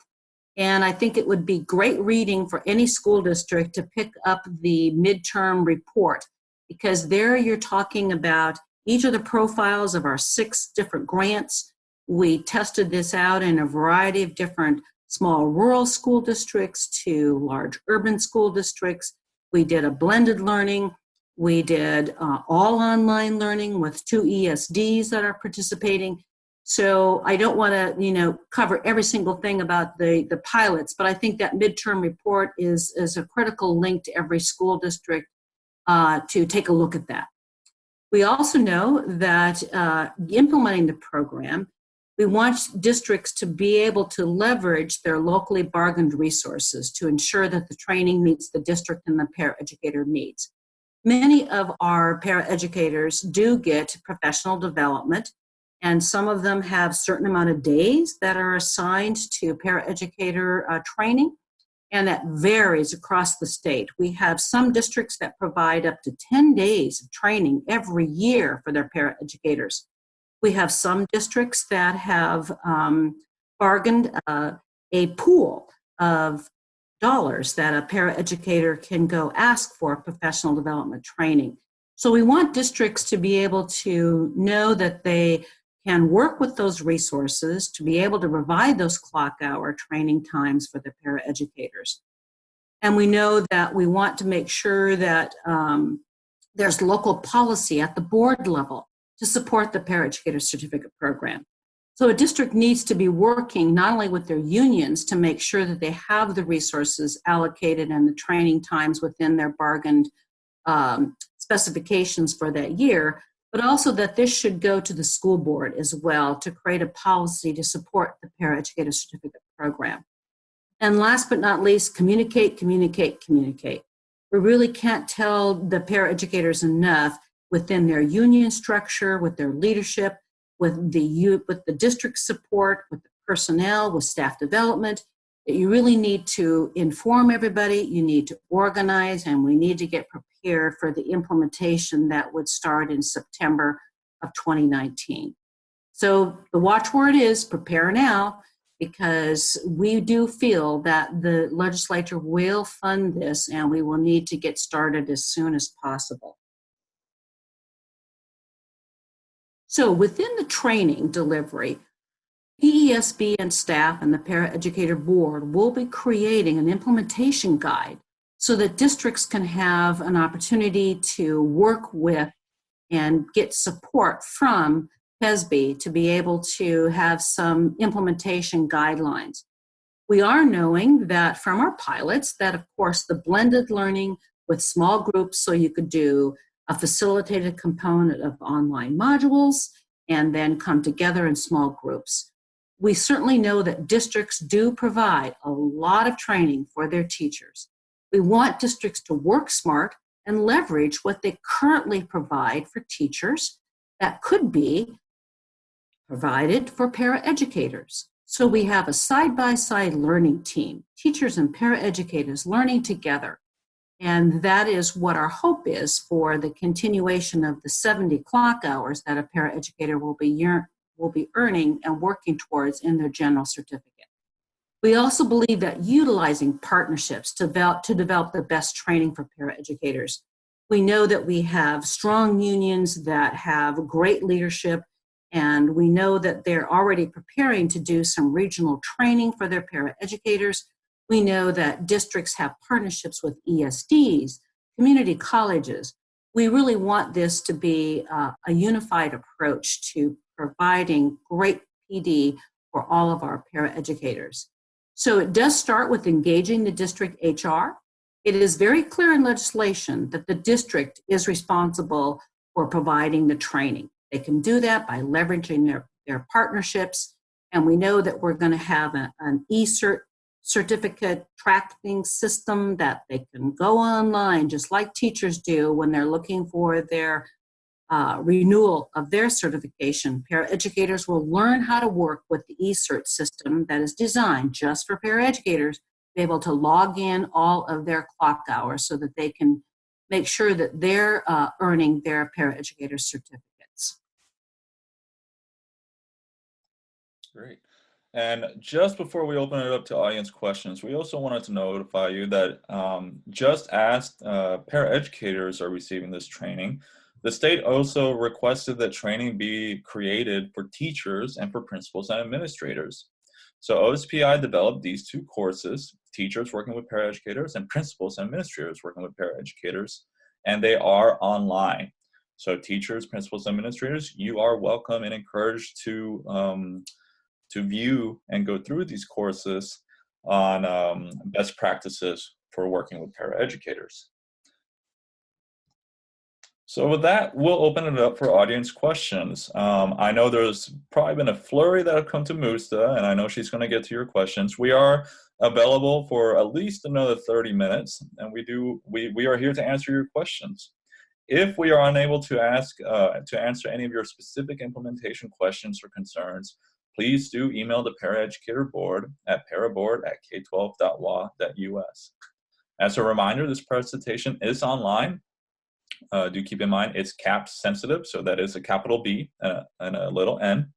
And I think it would be great reading for any school district to pick up the midterm report, because there you're talking about each of the profiles of our 6 different grants. We tested this out in a variety of different small rural school districts to large urban school districts. We did a blended learning. We did all online learning with 2 ESDs that are participating. So I don't want to, cover every single thing about the pilots, but I think that midterm report is a critical link to every school district to take a look at that. We also know that implementing the program, we want districts to be able to leverage their locally bargained resources to ensure that the training meets the district and the paraeducator needs. Many of our paraeducators do get professional development, and some of them have a certain amount of days that are assigned to paraeducator training, and that varies across the state. We have some districts that provide up to 10 days of training every year for their paraeducators. We have some districts that have bargained a pool of dollars that a paraeducator can go ask for professional development training. So we want districts to be able to know that they can work with those resources to be able to provide those clock hour training times for the paraeducators. And we know that we want to make sure that there's local policy at the board level to support the paraeducator certificate program. So a district needs to be working not only with their unions to make sure that they have the resources allocated and the training times within their bargained specifications for that year, but also that this should go to the school board as well to create a policy to support the paraeducator certificate program. And last but not least, communicate, communicate, communicate. We really can't tell the paraeducators enough within their union structure, with their leadership, with the district support, with the personnel, with staff development, that you really need to inform everybody, you need to organize, and we need to get prepared for the implementation that would start in September of 2019. So the watchword is prepare now, because we do feel that the legislature will fund this and we will need to get started as soon as possible. So within the training delivery, PESB and staff and the Paraeducator Board will be creating an implementation guide so that districts can have an opportunity to work with and get support from PESB to be able to have some implementation guidelines. We are knowing that from our pilots that, of course, the blended learning with small groups, so you could do a facilitated component of online modules and then come together in small groups. We certainly know that districts do provide a lot of training for their teachers. We want districts to work smart and leverage what they currently provide for teachers that could be provided for paraeducators. So we have a side-by-side learning team, teachers and paraeducators learning together. And that is what our hope is for the continuation of the 70 clock hours that a paraeducator will be will be earning and working towards in their general certificate. We also believe that utilizing partnerships to develop the best training for paraeducators. We know that we have strong unions that have great leadership, and we know that they're already preparing to do some regional training for their paraeducators. We know that districts have partnerships with ESDs, community colleges. We really want this to be a unified approach to providing great PD for all of our paraeducators. So it does start with engaging the district HR. It is very clear in legislation that the district is responsible for providing the training. They can do that by leveraging their partnerships. And we know that we're going to have an e-cert certificate tracking system that they can go online, just like teachers do when they're looking for their renewal of their certification. Paraeducators will learn how to work with the e-cert system that is designed just for paraeducators, be able to log in all of their clock hours so that they can make sure that they're earning their paraeducator certificates. Great. And just before we open it up to audience questions, we also wanted to notify you that just as paraeducators are receiving this training, the state also requested that training be created for teachers and for principals and administrators. So OSPI developed these two courses, teachers working with paraeducators and principals and administrators working with paraeducators, and they are online. So teachers, principals, and administrators, you are welcome and encouraged to view and go through these courses on best practices for working with paraeducators. So with that, we'll open it up for audience questions. I know there's probably been a flurry that have come to Musa, and I know she's going to get to your questions. We are available for at least another 30 minutes, and we are here to answer your questions. If we are unable to answer any of your specific implementation questions or concerns, please do email the Paraeducator Board at paraboard@k12.wa.us. As a reminder, this presentation is online. Do keep in mind it's CAP sensitive, so that is a capital B and a little n.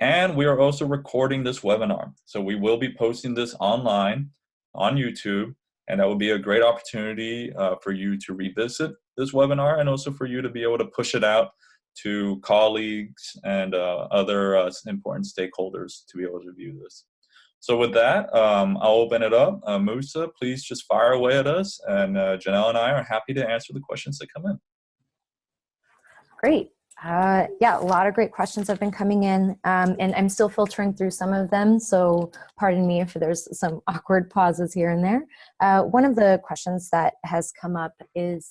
And we are also recording this webinar. So we will be posting this online on YouTube, and that will be a great opportunity for you to revisit this webinar and also for you to be able to push it out to colleagues and other important stakeholders to be able to view this. So with that, I'll open it up. Musa, please just fire away at us, and Janelle and I are happy to answer the questions that come in. Great. Yeah, a lot of great questions have been coming in, and I'm still filtering through some of them, so pardon me if there's some awkward pauses here and there. One of the questions that has come up is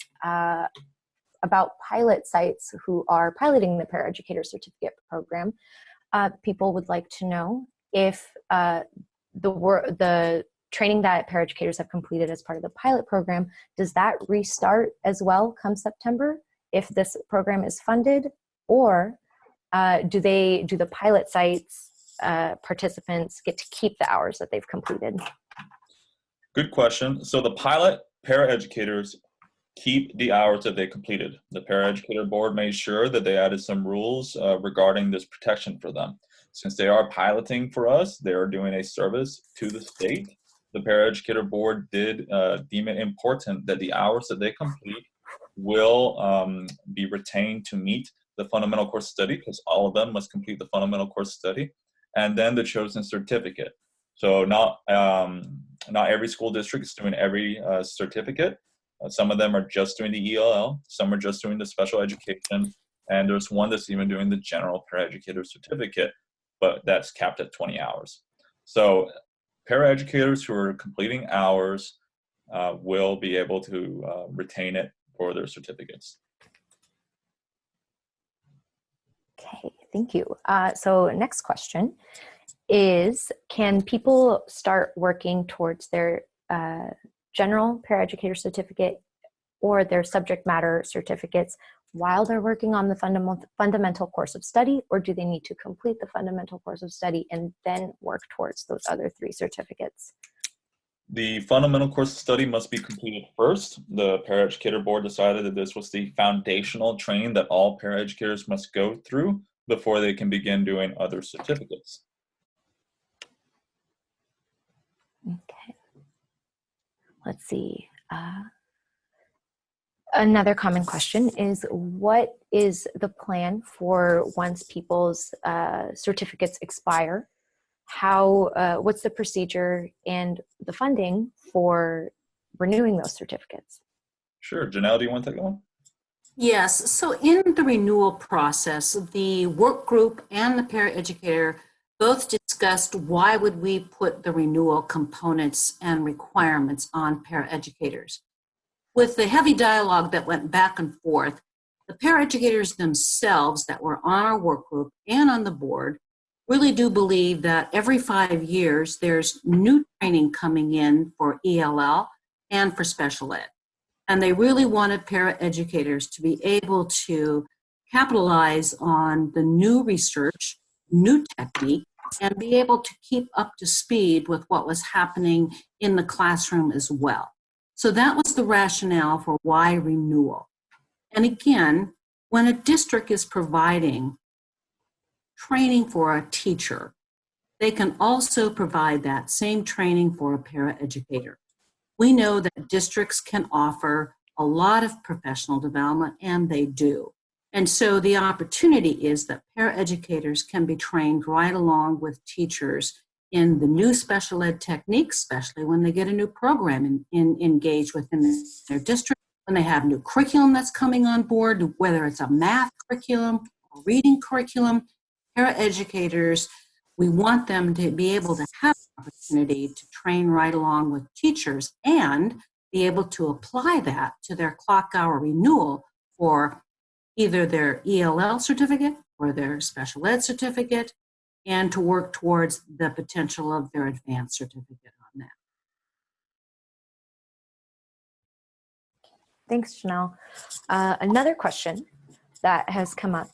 about pilot sites who are piloting the Paraeducator Certificate Program. People would like to know if the training that paraeducators have completed as part of the pilot program, does that restart as well come September if this program is funded, or do the pilot sites participants get to keep the hours that they've completed? Good question. So the pilot paraeducators keep the hours that they completed. The Paraeducator Board made sure that they added some rules regarding this protection for them. Since they are piloting for us, they are doing a service to the state. The Paraeducator Board did deem it important that the hours that they complete will be retained to meet the fundamental course study, because all of them must complete the fundamental course study, and then the chosen certificate. So not every school district is doing every certificate. Some of them are just doing the ELL, some are just doing the special education, and there's one that's even doing the general paraeducator certificate, but that's capped at 20 hours. So paraeducators who are completing hours will be able to retain it for their certificates. Okay, thank you. So next question is, can people start working towards their general paraeducator certificate or their subject matter certificates while they're working on the fundamental course of study, or do they need to complete the fundamental course of study and then work towards those other 3 certificates? The fundamental course of study must be completed first. The Paraeducator Board decided that this was the foundational training that all paraeducators must go through before they can begin doing other certificates. Okay. Let's see. Another common question is, what is the plan for once people's certificates expire? What's the procedure and the funding for renewing those certificates? Sure. Janelle, do you want to take that one? Yes, so in the renewal process, the work group and the paraeducator both discussed why would we put the renewal components and requirements on paraeducators. With the heavy dialogue that went back and forth, the paraeducators themselves that were on our work group and on the board really do believe that every 5 years there's new training coming in for ELL and for special ed. And they really wanted paraeducators to be able to capitalize on the new research, new technique, and be able to keep up to speed with what was happening in the classroom as well. So that was the rationale for why renewal. And again, when a district is providing training for a teacher, they can also provide that same training for a paraeducator. We know that districts can offer a lot of professional development, and they do. And so the opportunity is that paraeducators can be trained right along with teachers in the new special ed techniques, especially when they get a new program engaged within their district, when they have new curriculum that's coming on board, whether it's a math curriculum or reading curriculum. Paraeducators, we want them to be able to have the opportunity to train right along with teachers and be able to apply that to their clock hour renewal for either their ELL certificate or their special ed certificate, and to work towards the potential of their advanced certificate on that. Thanks, Janelle. Another question that has come up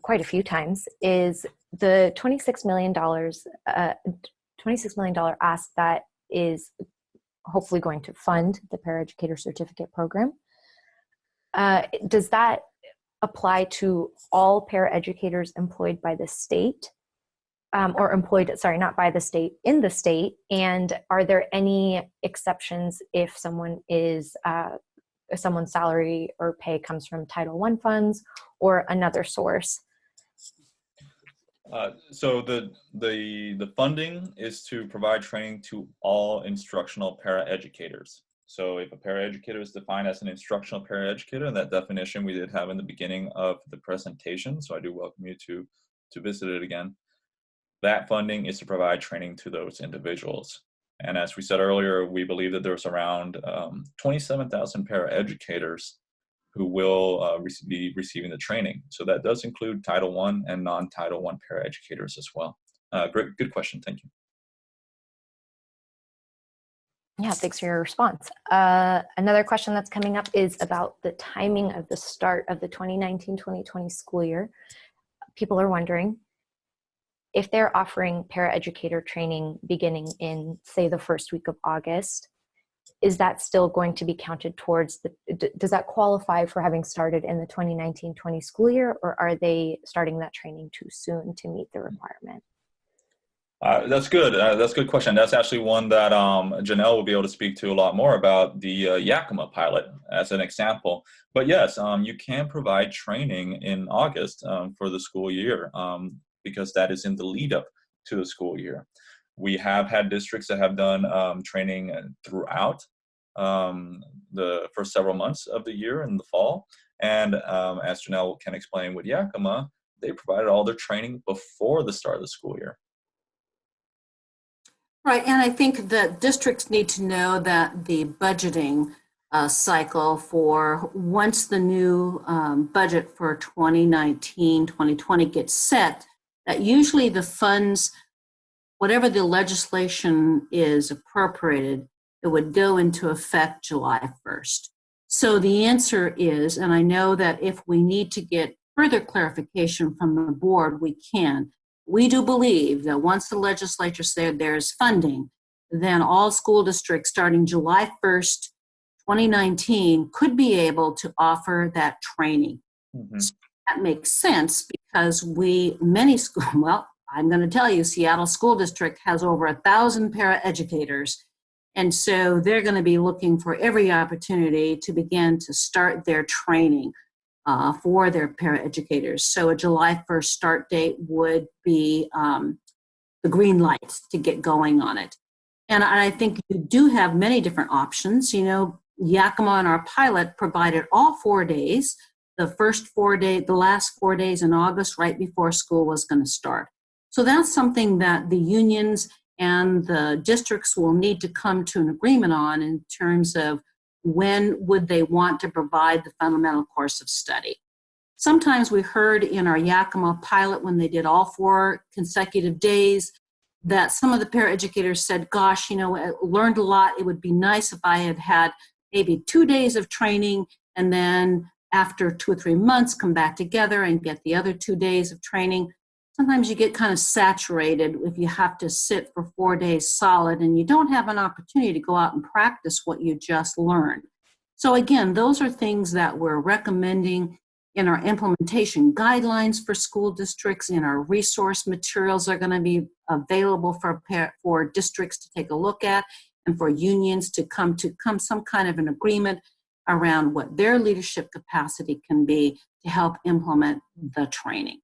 quite a few times is the $26 million ask that is hopefully going to fund the Paraeducator Certificate Program. Does that apply to all paraeducators employed by the state? Or employed, sorry, not by the state, in the state? And are there any exceptions if someone is, if someone's salary or pay comes from Title I funds or another source? So the funding is to provide training to all instructional paraeducators. So if a paraeducator is defined as an instructional paraeducator, and that definition we did have in the beginning of the presentation, so I do welcome you to visit it again. That funding is to provide training to those individuals. And as we said earlier, we believe that there's around 27,000 paraeducators who will be receiving the training. So that does include Title I and non-Title I paraeducators as well. Good question, thank you. Yeah, thanks for your response. Another question that's coming up is about the timing of the start of the 2019-2020 school year. People are wondering if they're offering paraeducator training beginning in, say, the first week of August, is that still going to be counted towards does that qualify for having started in the 2019-20 school year, or are they starting that training too soon to meet the requirement? That's good. That's a good question. That's actually one that Janelle will be able to speak to a lot more about, the Yakima pilot as an example. But yes, you can provide training in August for the school year because that is in the lead up to the school year. We have had districts that have done training throughout the first several months of the year in the fall. And as Janelle can explain with Yakima, they provided all their training before the start of the school year. Right, and I think that districts need to know that the budgeting cycle for once the new budget for 2019-2020 gets set, that usually the funds, whatever the legislation is appropriated, it would go into effect July 1st. So the answer is, and I know that if we need to get further clarification from the board, we can. We do believe that once the legislature said there's funding, then all school districts starting July 1st, 2019 could be able to offer that training. Mm-hmm. So that makes sense because many schools, well, I'm going to tell you, Seattle School District has over 1,000 paraeducators. And so they're going to be looking for every opportunity to begin to start their training for their paraeducators. So a July 1st start date would be the green light to get going on it. And I think you do have many different options. You know, Yakima and our pilot provided all 4 days, the last 4 days in August, right before school was going to start. So that's something that the unions and the districts will need to come to an agreement on in terms of when would they want to provide the fundamental course of study. Sometimes we heard in our Yakima pilot when they did all 4 consecutive days that some of the paraeducators said, gosh, you know, I learned a lot. It would be nice if I had had maybe 2 days of training and then after 2 or 3 months come back together and get the other 2 days of training. Sometimes you get kind of saturated if you have to sit for 4 days solid and you don't have an opportunity to go out and practice what you just learned. So again, those are things that we're recommending in our implementation guidelines for school districts. In our resource materials are going to be available for districts to take a look at and for unions to come some kind of an agreement around what their leadership capacity can be to help implement the training.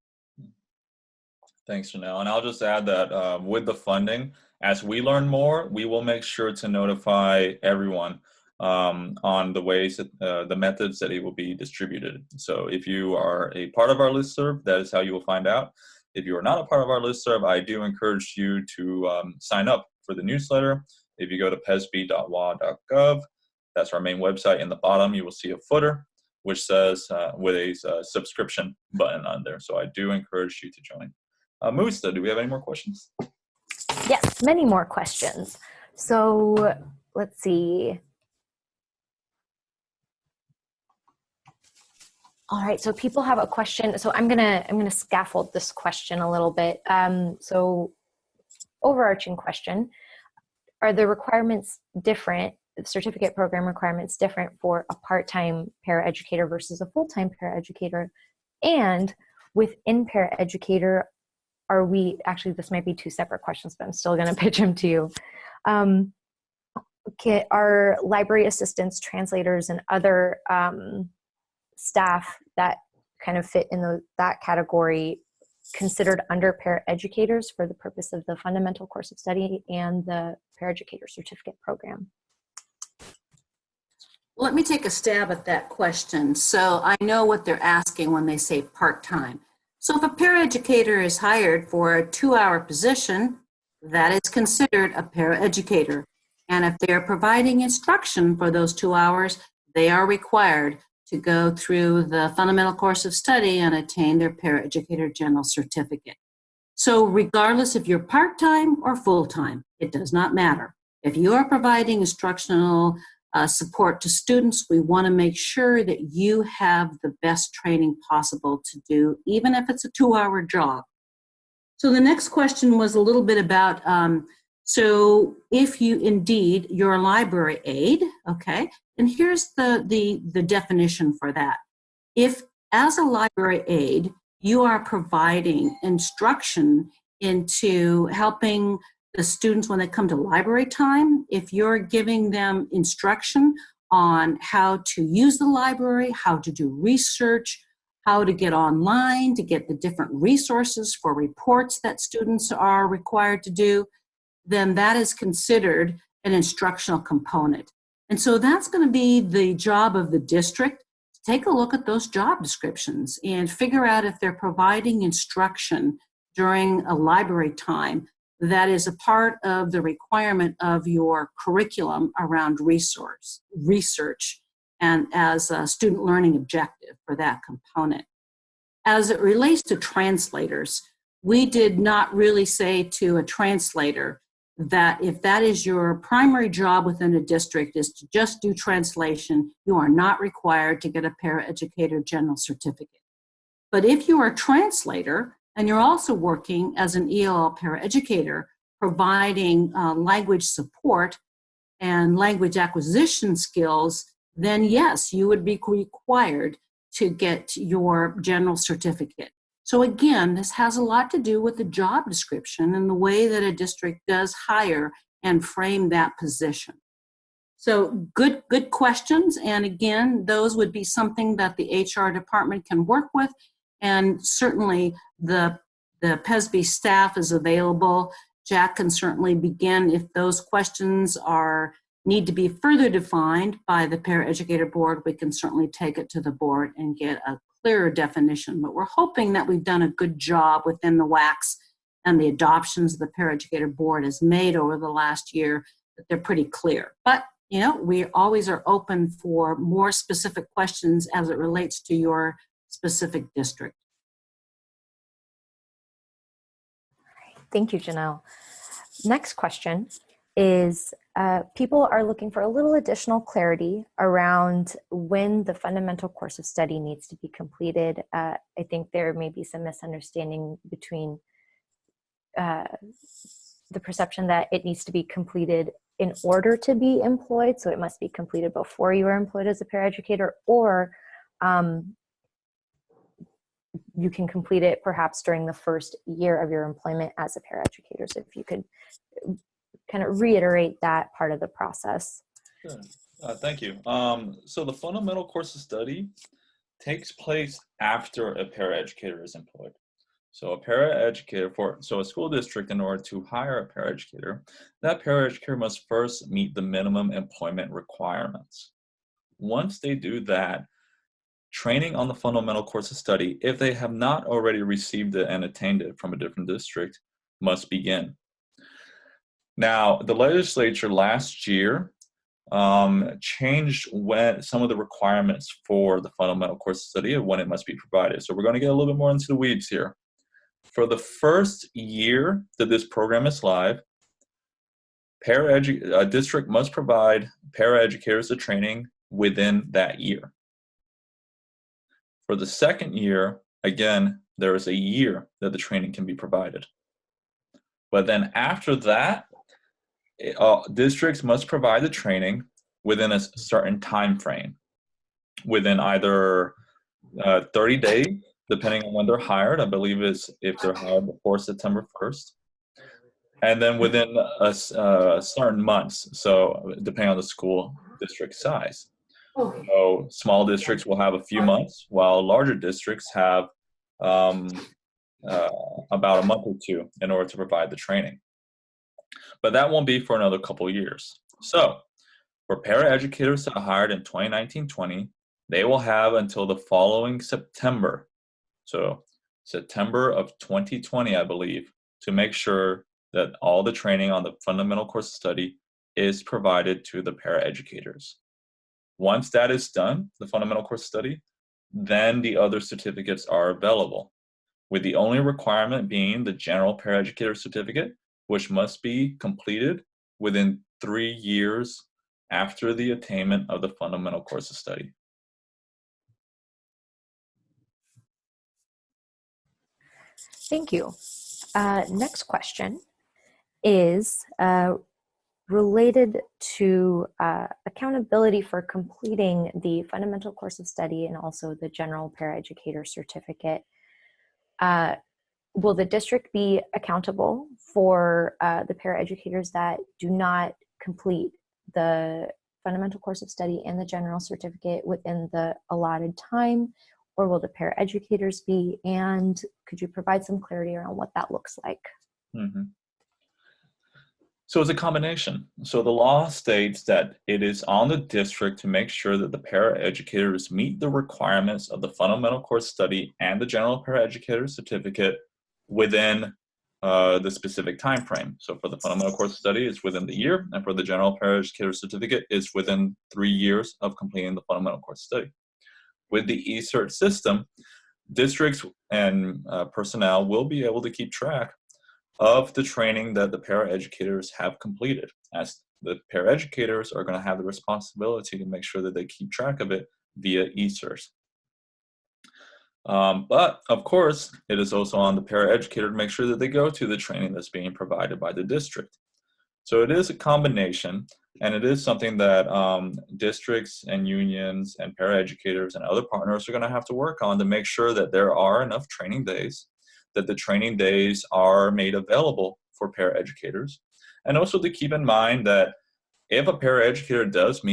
Thanks, Janelle. And I'll just add that with the funding, as we learn more, we will make sure to notify everyone on the ways that the methods that it will be distributed. So if you are a part of our listserv, that is how you will find out. If you are not a part of our listserv, I do encourage you to sign up for the newsletter. If you go to pesb.wa.gov, that's our main website. In the bottom, you will see a footer which says with a subscription button on there. So I do encourage you to join. Musa, do we have any more questions? Yes, many more questions. So let's see. All right, so people have a question. So I'm gonna scaffold this question a little bit. So overarching question: are the requirements different? The certificate program requirements different for a part-time paraeducator versus a full-time paraeducator? And within paraeducator, are we actually? This might be 2 separate questions, but I'm still gonna pitch them to you. Are library assistants, translators, and other staff that kind of fit in that category considered under paraeducators for the purpose of the fundamental course of study and the paraeducator certificate program? Let me take a stab at that question. So I know what they're asking when they say part-time. So if a paraeducator is hired for a 2-hour position, that is considered a paraeducator. And if they are providing instruction for those 2 hours, they are required to go through the fundamental course of study and attain their paraeducator general certificate. So regardless if you're part-time or full-time, it does not matter. If you are providing instructional support to students, we want to make sure that you have the best training possible to do, even if it's a 2-hour job. So the next question was a little bit about, so if you're a library aide, okay, and here's the definition for that. If, as a library aide, you are providing instruction into helping the students when they come to library time, if you're giving them instruction on how to use the library, how to do research, how to get online, to get the different resources for reports that students are required to do, then that is considered an instructional component. And so that's going to be the job of the district to take a look at those job descriptions and figure out if they're providing instruction during a library time that is a part of the requirement of your curriculum around research, and as a student learning objective for that component. As it relates to translators, we did not really say to a translator that if that is your primary job within a district is to just do translation, you are not required to get a paraeducator general certificate. But if you are a translator and you're also working as an ELL paraeducator, providing language support and language acquisition skills, then yes, you would be required to get your general certificate. So again, this has a lot to do with the job description and the way that a district does hire and frame that position. So good questions. And again, those would be something that the HR department can work with. And certainly the PESB staff is available. Jack can certainly begin if those questions need to be further defined by the Paraeducator Board. We can certainly take it to the board and get a clearer definition. But we're hoping that we've done a good job within the WACs and the adoptions the Paraeducator Board has made over the last year, that they're pretty clear. But you know, we always are open for more specific questions as it relates to your specific district. Thank you, Janelle. Next question is, people are looking for a little additional clarity around when the fundamental course of study needs to be completed. I think there may be some misunderstanding between the perception that it needs to be completed in order to be employed, so it must be completed before you are employed as a paraeducator, or you can complete it perhaps during the first year of your employment as a paraeducator. So if you could kind of reiterate that part of the process. Sure. Thank you. So the fundamental course of study takes place after a paraeducator is employed. So a school district, in order to hire a paraeducator, that paraeducator must first meet the minimum employment requirements. Once they do that, training on the fundamental course of study, if they have not already received it and attained it from a different district, must begin. Now, the legislature last year changed some of the requirements for the fundamental course of study and when it must be provided. So we're going to get a little bit more into the weeds here. For the first year that this program is live, a district must provide paraeducators the training within that year. For the second year, again, there is a year that the training can be provided. But then after that, districts must provide the training within a certain time frame, within either 30 days, depending on when they're hired. I believe it's if they're hired before September 1st. And then within a certain months, so depending on the school district size. So small districts will have a few months, while larger districts have about a month or two in order to provide the training. But that won't be for another couple years. So for paraeducators that are hired in 2019-20, they will have until the following September. So September of 2020, I believe, to make sure that all the training on the fundamental course of study is provided to the paraeducators. Once that is done, the fundamental course of study, then the other certificates are available, with the only requirement being the general paraeducator certificate, which must be completed within 3 years after the attainment of the fundamental course of study. Thank you. Next question is related to accountability for completing the fundamental course of study and also the general paraeducator certificate. Will the district be accountable for the paraeducators that do not complete the fundamental course of study and the general certificate within the allotted time? Or will the paraeducators be? And could you provide some clarity around what that looks like? Mm-hmm. So it's a combination. So the law states that it is on the district to make sure that the paraeducators meet the requirements of the fundamental course study and the general paraeducator certificate within the specific time frame. So for the fundamental course study, it's within the year, and for the general paraeducator certificate, it's within 3 years of completing the fundamental course study. With the eCert system, districts and personnel will be able to keep track of the training that the paraeducators have completed, as the paraeducators are going to have the responsibility to make sure that they keep track of it via eCert. But of course, it is also on the paraeducator to make sure that they go to the training that's being provided by the district. So it is a combination. And it is something that districts and unions and paraeducators and other partners are going to have to work on to make sure that there are enough training days, that the training days are made available for paraeducators. And also to keep in mind that if a paraeducator does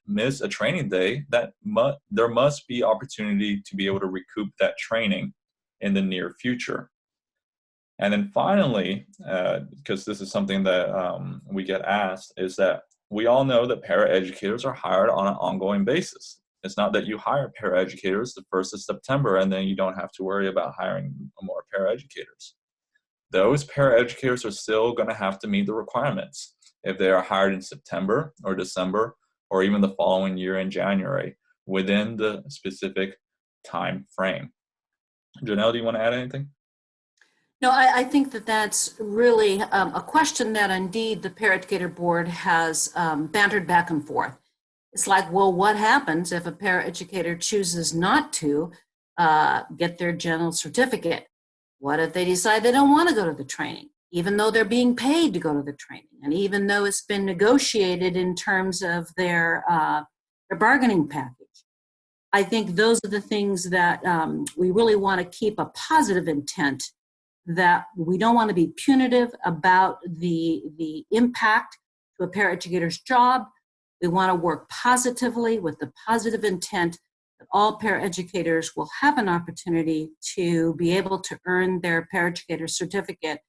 miss a training day, there must be opportunity to be able to recoup that training in the near future. And then finally, because this is something that we get asked, is that we all know that paraeducators are hired on an ongoing basis. It's not that you hire paraeducators the 1st of September and then you don't have to worry about hiring more paraeducators. Those paraeducators are still going to have to meet the requirements if they are hired in September or December or even the following year in January within the specific time frame. Janelle, do you want to add anything? No, I think that that's really a question that indeed the Paraeducator Board has bantered back and forth. It's like, well, what happens if a paraeducator chooses not to get their general certificate? What if they decide they don't want to go to the training, even though they're being paid to go to the training, and even though it's been negotiated in terms of their bargaining package? I think those are the things that we really want to keep a positive intent, that we don't want to be punitive about the impact to a paraeducator's job. We want to work positively with the positive intent that all paraeducators will have an opportunity to be able to earn their paraeducator certificate,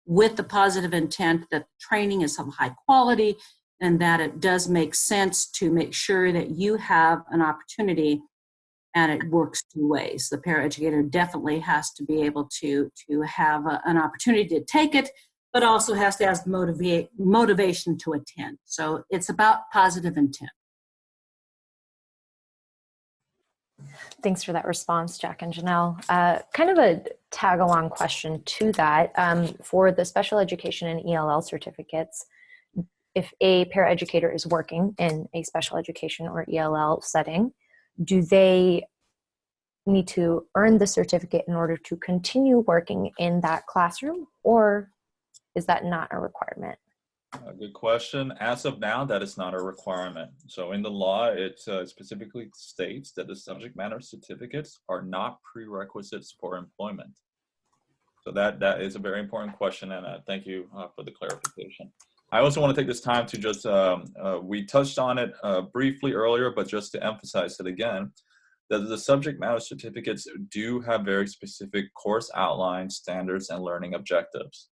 with the positive intent that the training is of high quality and that it does make sense to make sure that you have an opportunity. And it works two ways. The paraeducator definitely has to be able to have an opportunity to take it, but also has to have motivation to attend. So it's about positive intent. Thanks for that response, Jack and Janelle. Kind of a tag-along question to that. For the special education and ELL certificates, if a paraeducator is working in a special education or ELL setting, do they need to earn the certificate in order to continue working in that classroom, or is that not a requirement? Good question. As of now, that is not a requirement. So in the law, it specifically states that the subject matter certificates are not prerequisites for employment. So that is a very important question, and thank you for the clarification. I also want to take this time to just, we touched on it briefly earlier, but just to emphasize it again, that the subject matter certificates do have very specific course outlines, standards, and learning objectives.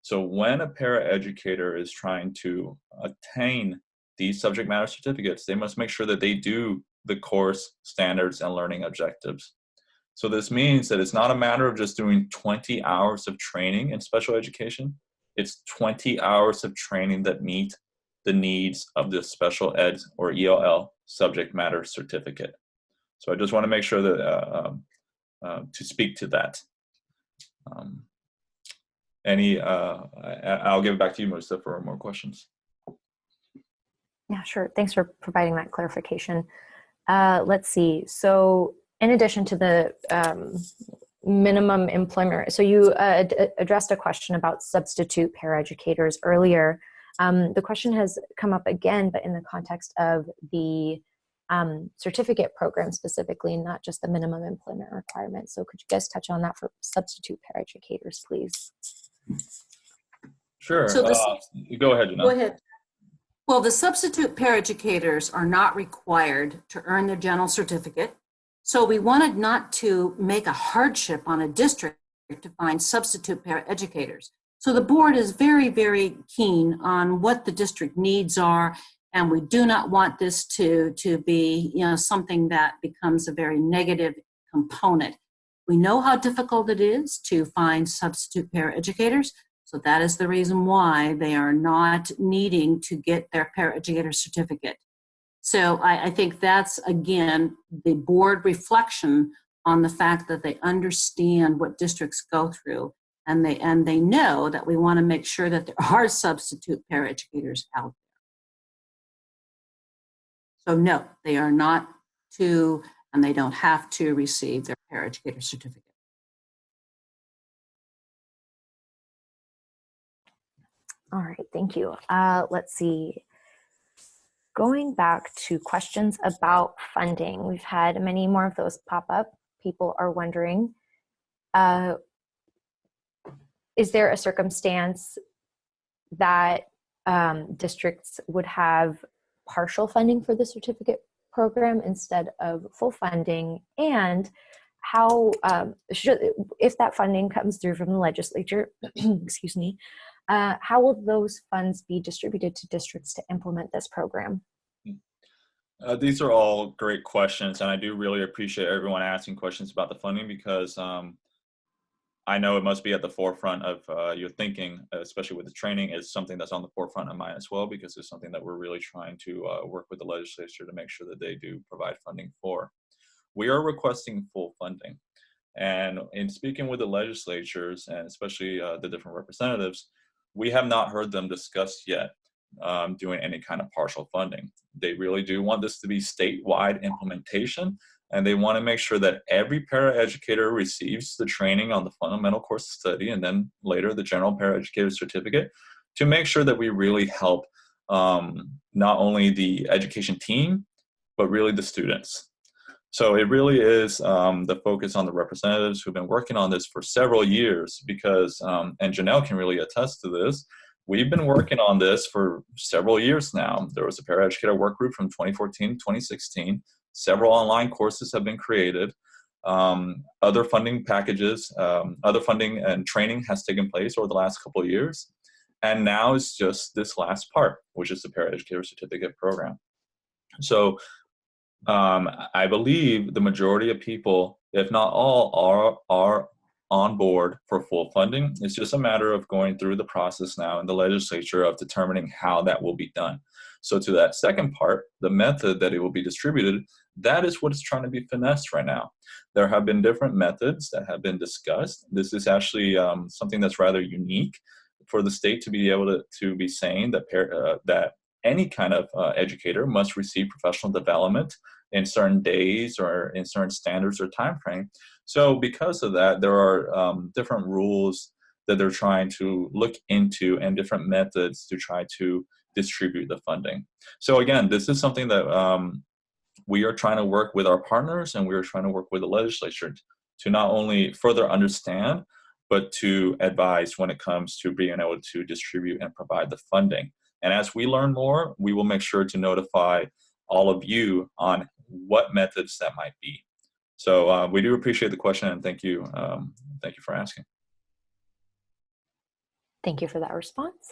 So when a paraeducator is trying to attain these subject matter certificates, they must make sure that they do the course standards and learning objectives. So this means that it's not a matter of just doing 20 hours of training in special education. It's 20 hours of training that meet the needs of the special ed or ELL subject matter certificate. So I just want to make sure that to speak to that. I'll give it back to you, Melissa, for more questions. Yeah, sure. Thanks for providing that clarification. Let's see. So in addition to the minimum employment, so you addressed a question about substitute paraeducators earlier. The question has come up again, but in the context of the certificate program specifically, not just the minimum employment requirement. So could you guys touch on that for substitute paraeducators, please? Sure. So go ahead, Janelle. Go ahead. Well, the substitute paraeducators are not required to earn their general certificate. So we wanted not to make a hardship on a district to find substitute paraeducators. So the board is very, very keen on what the district needs are, and we do not want this to be, something that becomes a very negative component. We know how difficult it is to find substitute paraeducators, so that is the reason why they are not needing to get their paraeducator certificate. So I think that's, again, the board reflection on the fact that they understand what districts go through, and they know that we want to make sure that there are substitute paraeducators out there. So no, they are not to, and they don't have to receive their paraeducator certificate. All right, thank you. Let's see. Going back to questions about funding, we've had many more of those pop up. People are wondering, is there a circumstance that districts would have partial funding for the certificate program instead of full funding? And how, if that funding comes through from the legislature, excuse me, how will those funds be distributed to districts to implement this program? These are all great questions, and I do really appreciate everyone asking questions about the funding, because I know it must be at the forefront of your thinking, especially with the training. Is something that's on the forefront of mine as well, because it's something that we're really trying to work with the legislature to make sure that they do provide funding for. We are requesting full funding. And in speaking with the legislatures, and especially the different representatives, we have not heard them discuss yet doing any kind of partial funding. They really do want this to be statewide implementation, and they want to make sure that every paraeducator receives the training on the fundamental course of study, and then later the general paraeducator certificate, to make sure that we really help not only the education team, but really the students. So it really is the focus on the representatives who've been working on this for several years, because, and Janelle can really attest to this, we've been working on this for several years now. There was a paraeducator work group from 2014 to 2016. Several online courses have been created. Other funding packages, other funding and training has taken place over the last couple of years. And now it's just this last part, which is the paraeducator certificate program. So I believe the majority of people, if not all, are on board for full funding. It's just a matter of going through the process now in the legislature of determining how that will be done. So to that second part, the method that it will be distributed, that is what is trying to be finessed right now. There have been different methods that have been discussed. This is actually something that's rather unique for the state to be able to be saying that that any kind of educator must receive professional development in certain days or in certain standards or time frame. So because of that, there are different rules that they're trying to look into and different methods to try to distribute the funding. So again, this is something that we are trying to work with our partners, and we are trying to work with the legislature to not only further understand, but to advise when it comes to being able to distribute and provide the funding. And as we learn more, we will make sure to notify all of you on what methods that might be. So we do appreciate the question, and thank you for asking. Thank you for that response.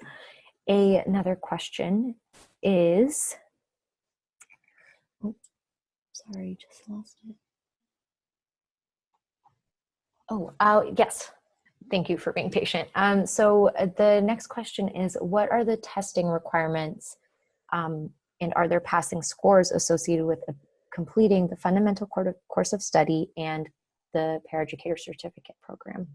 Another question is, oh, sorry, just lost it. Oh, yes. Thank you for being patient. So the next question is, what are the testing requirements and are there passing scores associated with completing the fundamental course of study and the paraeducator certificate program?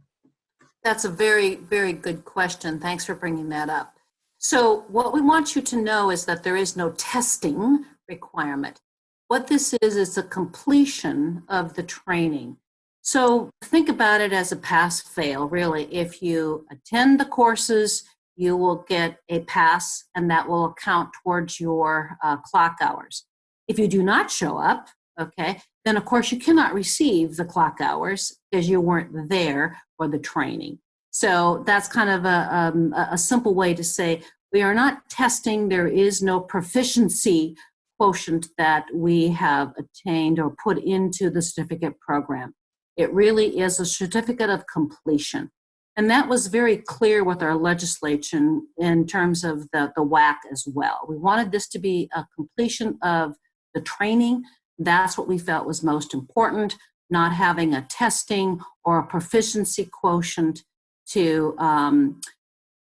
That's a very, very good question. Thanks for bringing that up. So what we want you to know is that there is no testing requirement. What this is a completion of the training. So think about it as a pass-fail, really. If you attend the courses, you will get a pass, and that will count towards your clock hours. If you do not show up, okay, then of course you cannot receive the clock hours because you weren't there for the training. So that's kind of a simple way to say we are not testing. There is no proficiency quotient that we have attained or put into the certificate program. It really is a certificate of completion. And that was very clear with our legislation in terms of the WAC as well. We wanted this to be a completion of the training. That's what we felt was most important, not having a testing or a proficiency quotient to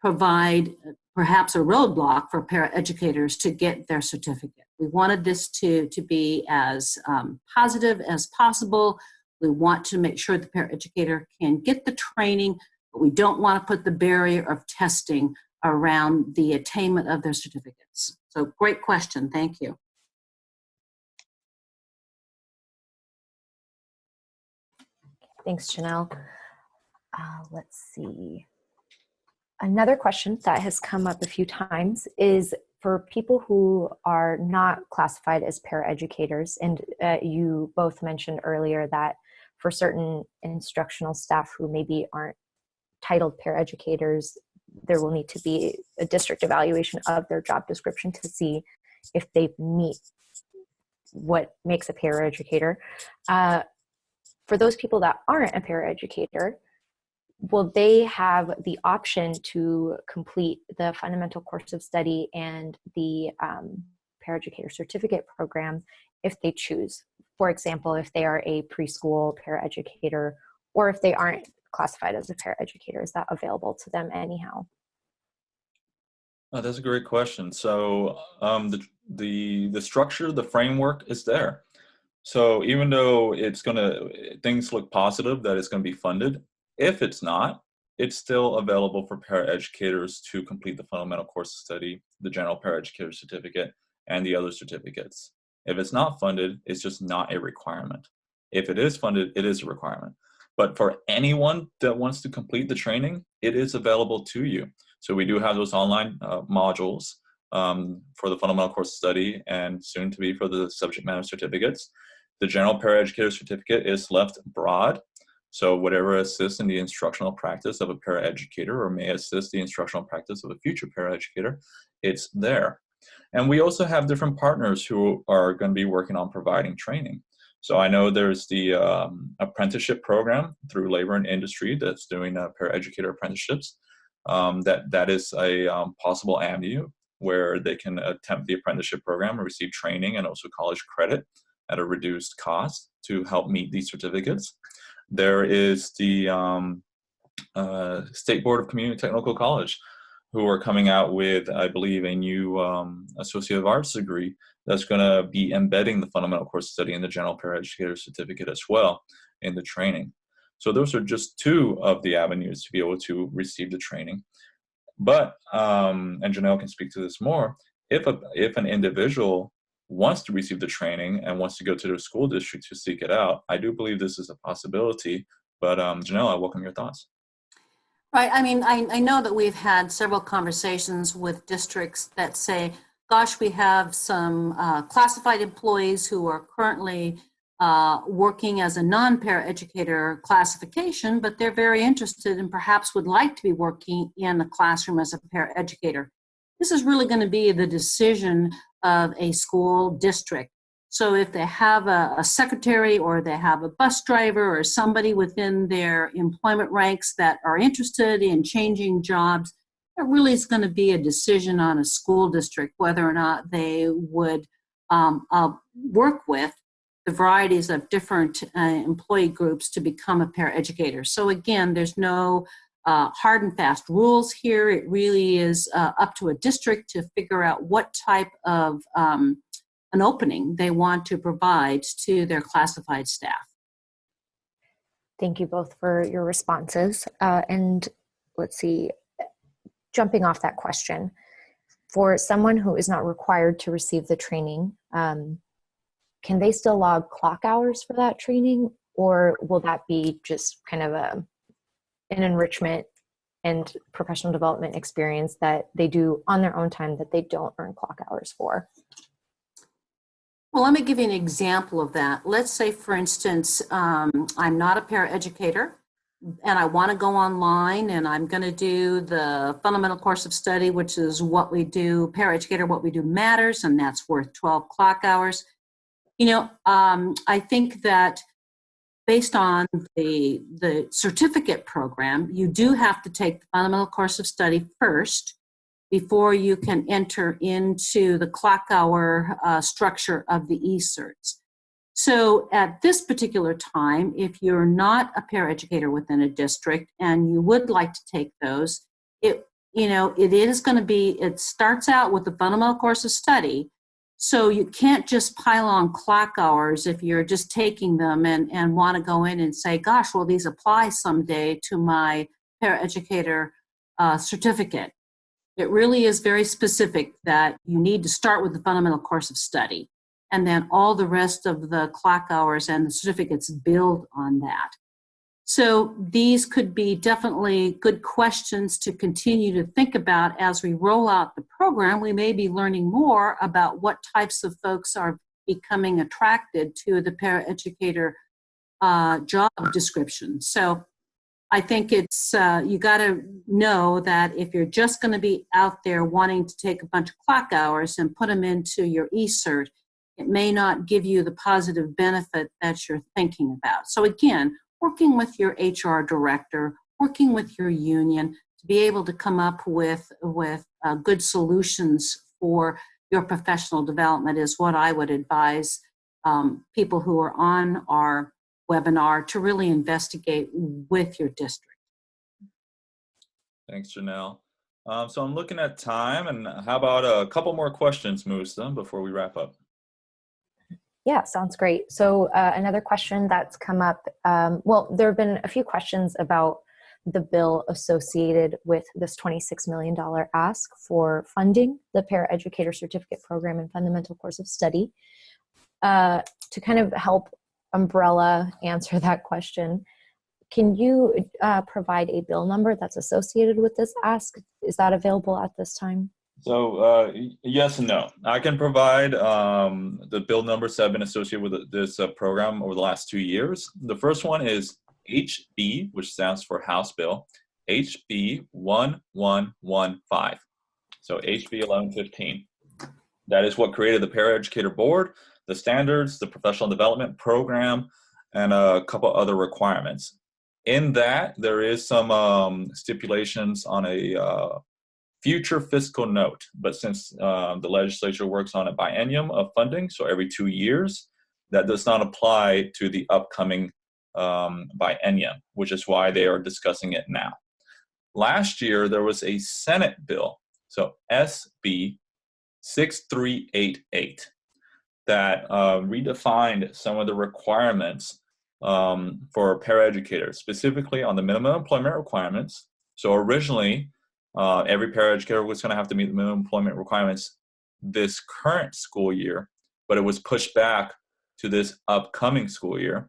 provide perhaps a roadblock for paraeducators to get their certificate. We wanted this to be as positive as possible. We want to make sure the paraeducator can get the training, but we don't want to put the barrier of testing around the attainment of their certificates. So great question, thank you. Thanks, Janelle. Let's see. Another question that has come up a few times is, for people who are not classified as paraeducators, and you both mentioned earlier that for certain instructional staff who maybe aren't titled paraeducators, there will need to be a district evaluation of their job description to see if they meet what makes a paraeducator. For those people that aren't a paraeducator, will they have the option to complete the fundamental course of study and the paraeducator certificate program if they choose? For example, if they are a preschool paraeducator, or if they aren't classified as a paraeducator, is that available to them anyhow? Oh, that's a great question. So the structure, the framework is there. So even though things look positive that it's going to be funded, if it's not, it's still available for paraeducators to complete the fundamental course of study, the general paraeducator certificate, and the other certificates. If it's not funded, it's just not a requirement. If it is funded, it is a requirement. But for anyone that wants to complete the training, it is available to you. So we do have those online modules for the fundamental course of study and soon to be for the subject matter certificates. The general paraeducator certificate is left broad. So whatever assists in the instructional practice of a paraeducator or may assist the instructional practice of a future paraeducator, it's there. And we also have different partners who are going to be working on providing training. So I know there's the apprenticeship program through Labor and Industry that's doing paraeducator apprenticeships. That is a possible avenue where they can attempt the apprenticeship program and receive training and also college credit at a reduced cost to help meet these certificates. There is the State Board of Community Technical College, who are coming out with, I believe, a new Associate of Arts degree that's going to be embedding the fundamental course study in the general paraeducator certificate as well in the training. So those are just two of the avenues to be able to receive the training. But, and Janelle can speak to this more, if an individual wants to receive the training and wants to go to their school district to seek it out, I do believe this is a possibility. But Janelle, I welcome your thoughts. Right. I mean, I know that we've had several conversations with districts that say, gosh, we have some classified employees who are currently working as a non-paraeducator classification, but they're very interested and perhaps would like to be working in the classroom as a paraeducator. This is really going to be the decision of a school district. So if they have a secretary or they have a bus driver or somebody within their employment ranks that are interested in changing jobs, it really is going to be a decision on a school district whether or not they would work with the varieties of different employee groups to become a paraeducator. So again, there's no hard and fast rules here. It really is up to a district to figure out what type of an opening they want to provide to their classified staff. Thank you both for your responses. And let's see, jumping off that question, for someone who is not required to receive the training, can they still log clock hours for that training, or will that be just kind of an enrichment and professional development experience that they do on their own time that they don't earn clock hours for? Well, let me give you an example of that. Let's say, for instance, I'm not a paraeducator and I want to go online and I'm going to do the fundamental course of study, which is what we do, paraeducator, what we do matters, and that's worth 12 clock hours. You know, I think that based on the certificate program, you do have to take the fundamental course of study first before you can enter into the clock hour structure of the e-certs. So at this particular time, if you're not a paraeducator within a district and you would like to take those, it is going to be, it starts out with the fundamental course of study. So you can't just pile on clock hours if you're just taking them and want to go in and say, gosh, well, these apply someday to my paraeducator certificate. It really is very specific that you need to start with the fundamental course of study, and then all the rest of the clock hours and the certificates build on that. So these could be definitely good questions to continue to think about as we roll out the program. We may be learning more about what types of folks are becoming attracted to the paraeducator job description. So I think it's, you got to know that if you're just going to be out there wanting to take a bunch of clock hours and put them into your eCert, it may not give you the positive benefit that you're thinking about. So again, working with your HR director, working with your union to be able to come up with good solutions for your professional development is what I would advise people who are on our webinar to really investigate with your district. Thanks, Janelle. So I'm looking at time, and how about a couple more questions, Musa, before we wrap up? Yeah, sounds great. So another question that's come up, well, there have been a few questions about the bill associated with this $26 million ask for funding the Paraeducator Certificate Program and Fundamental Course of Study. To kind of help umbrella answer that question, can you provide a bill number that's associated with this ask? Is that available at this time? So yes and no. I can provide the bill numbers that have been associated with this program over the last 2 years. The first one is HB, which stands for House Bill, HB 1115. So HB 1115. That is what created the Paraeducator Board, the standards, the professional development program, and a couple other requirements. In that, there is some stipulations on a future fiscal note, but since the legislature works on a biennium of funding, so every 2 years, that does not apply to the upcoming biennium, which is why they are discussing it now. Last year, there was a Senate bill, so SB 6388, that redefined some of the requirements for paraeducators, specifically on the minimum employment requirements. So originally, every paraeducator was going to have to meet the minimum employment requirements this current school year, but it was pushed back to this upcoming school year.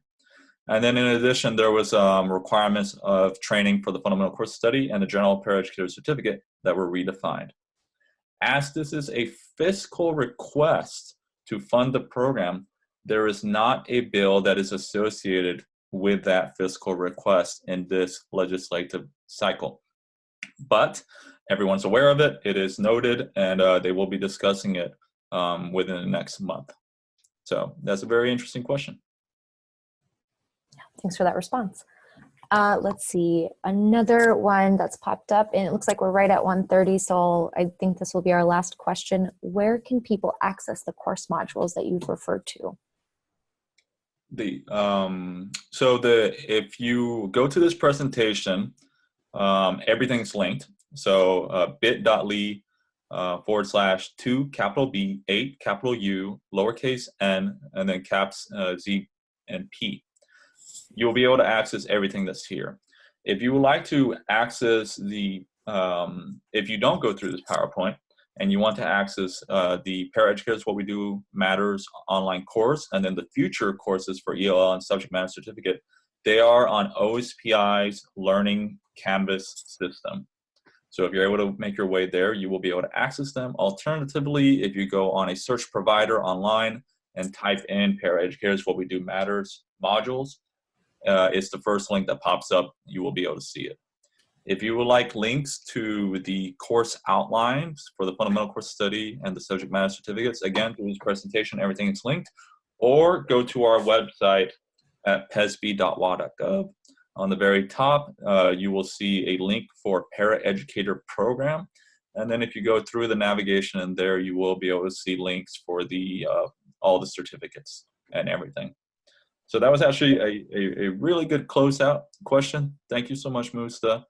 And then in addition, there was requirements of training for the fundamental course study and the general paraeducator certificate that were redefined. As this is a fiscal request to fund the program, there is not a bill that is associated with that fiscal request in this legislative cycle. But everyone's aware of it, it is noted, and they will be discussing it within the next month. So that's a very interesting question. Thanks for that response. Let's see, another one that's popped up, and it looks like we're right at 1:30, so I think this will be our last question. Where can people access the course modules that you've referred to? If you go to this presentation, everything's linked. So bit.ly /2 capital B 8 capital U lowercase n and then caps Z and P. You'll be able to access everything that's here. If you would like to access the, if you don't go through this PowerPoint and you want to access the Paraeducators What We Do Matters online course and then the future courses for ELL and Subject Matter Certificate, they are on OSPI's Learning Canvas system. So if you're able to make your way there, you will be able to access them. Alternatively, if you go on a search provider online and type in Paraeducators What We Do Matters modules, it's the first link that pops up. You will be able to see it. If you would like links to the course outlines for the fundamental course study and the subject matter certificates, again, through this presentation, everything is linked, or go to our website at pesb.wa.gov. On the very top, you will see a link for Paraeducator Program. And then if you go through the navigation in there, you will be able to see links for the all the certificates and everything. So that was actually a really good closeout question. Thank you so much, Musta.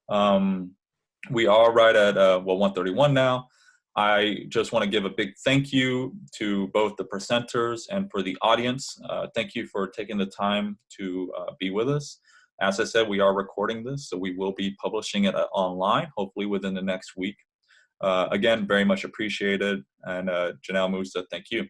We are right at 1:31 now. I just want to give a big thank you to both the presenters and for the audience. Thank you for taking the time to be with us. As I said, we are recording this, so we will be publishing it online, hopefully within the next week. Again, very much appreciated. And Janelle, Musa, thank you.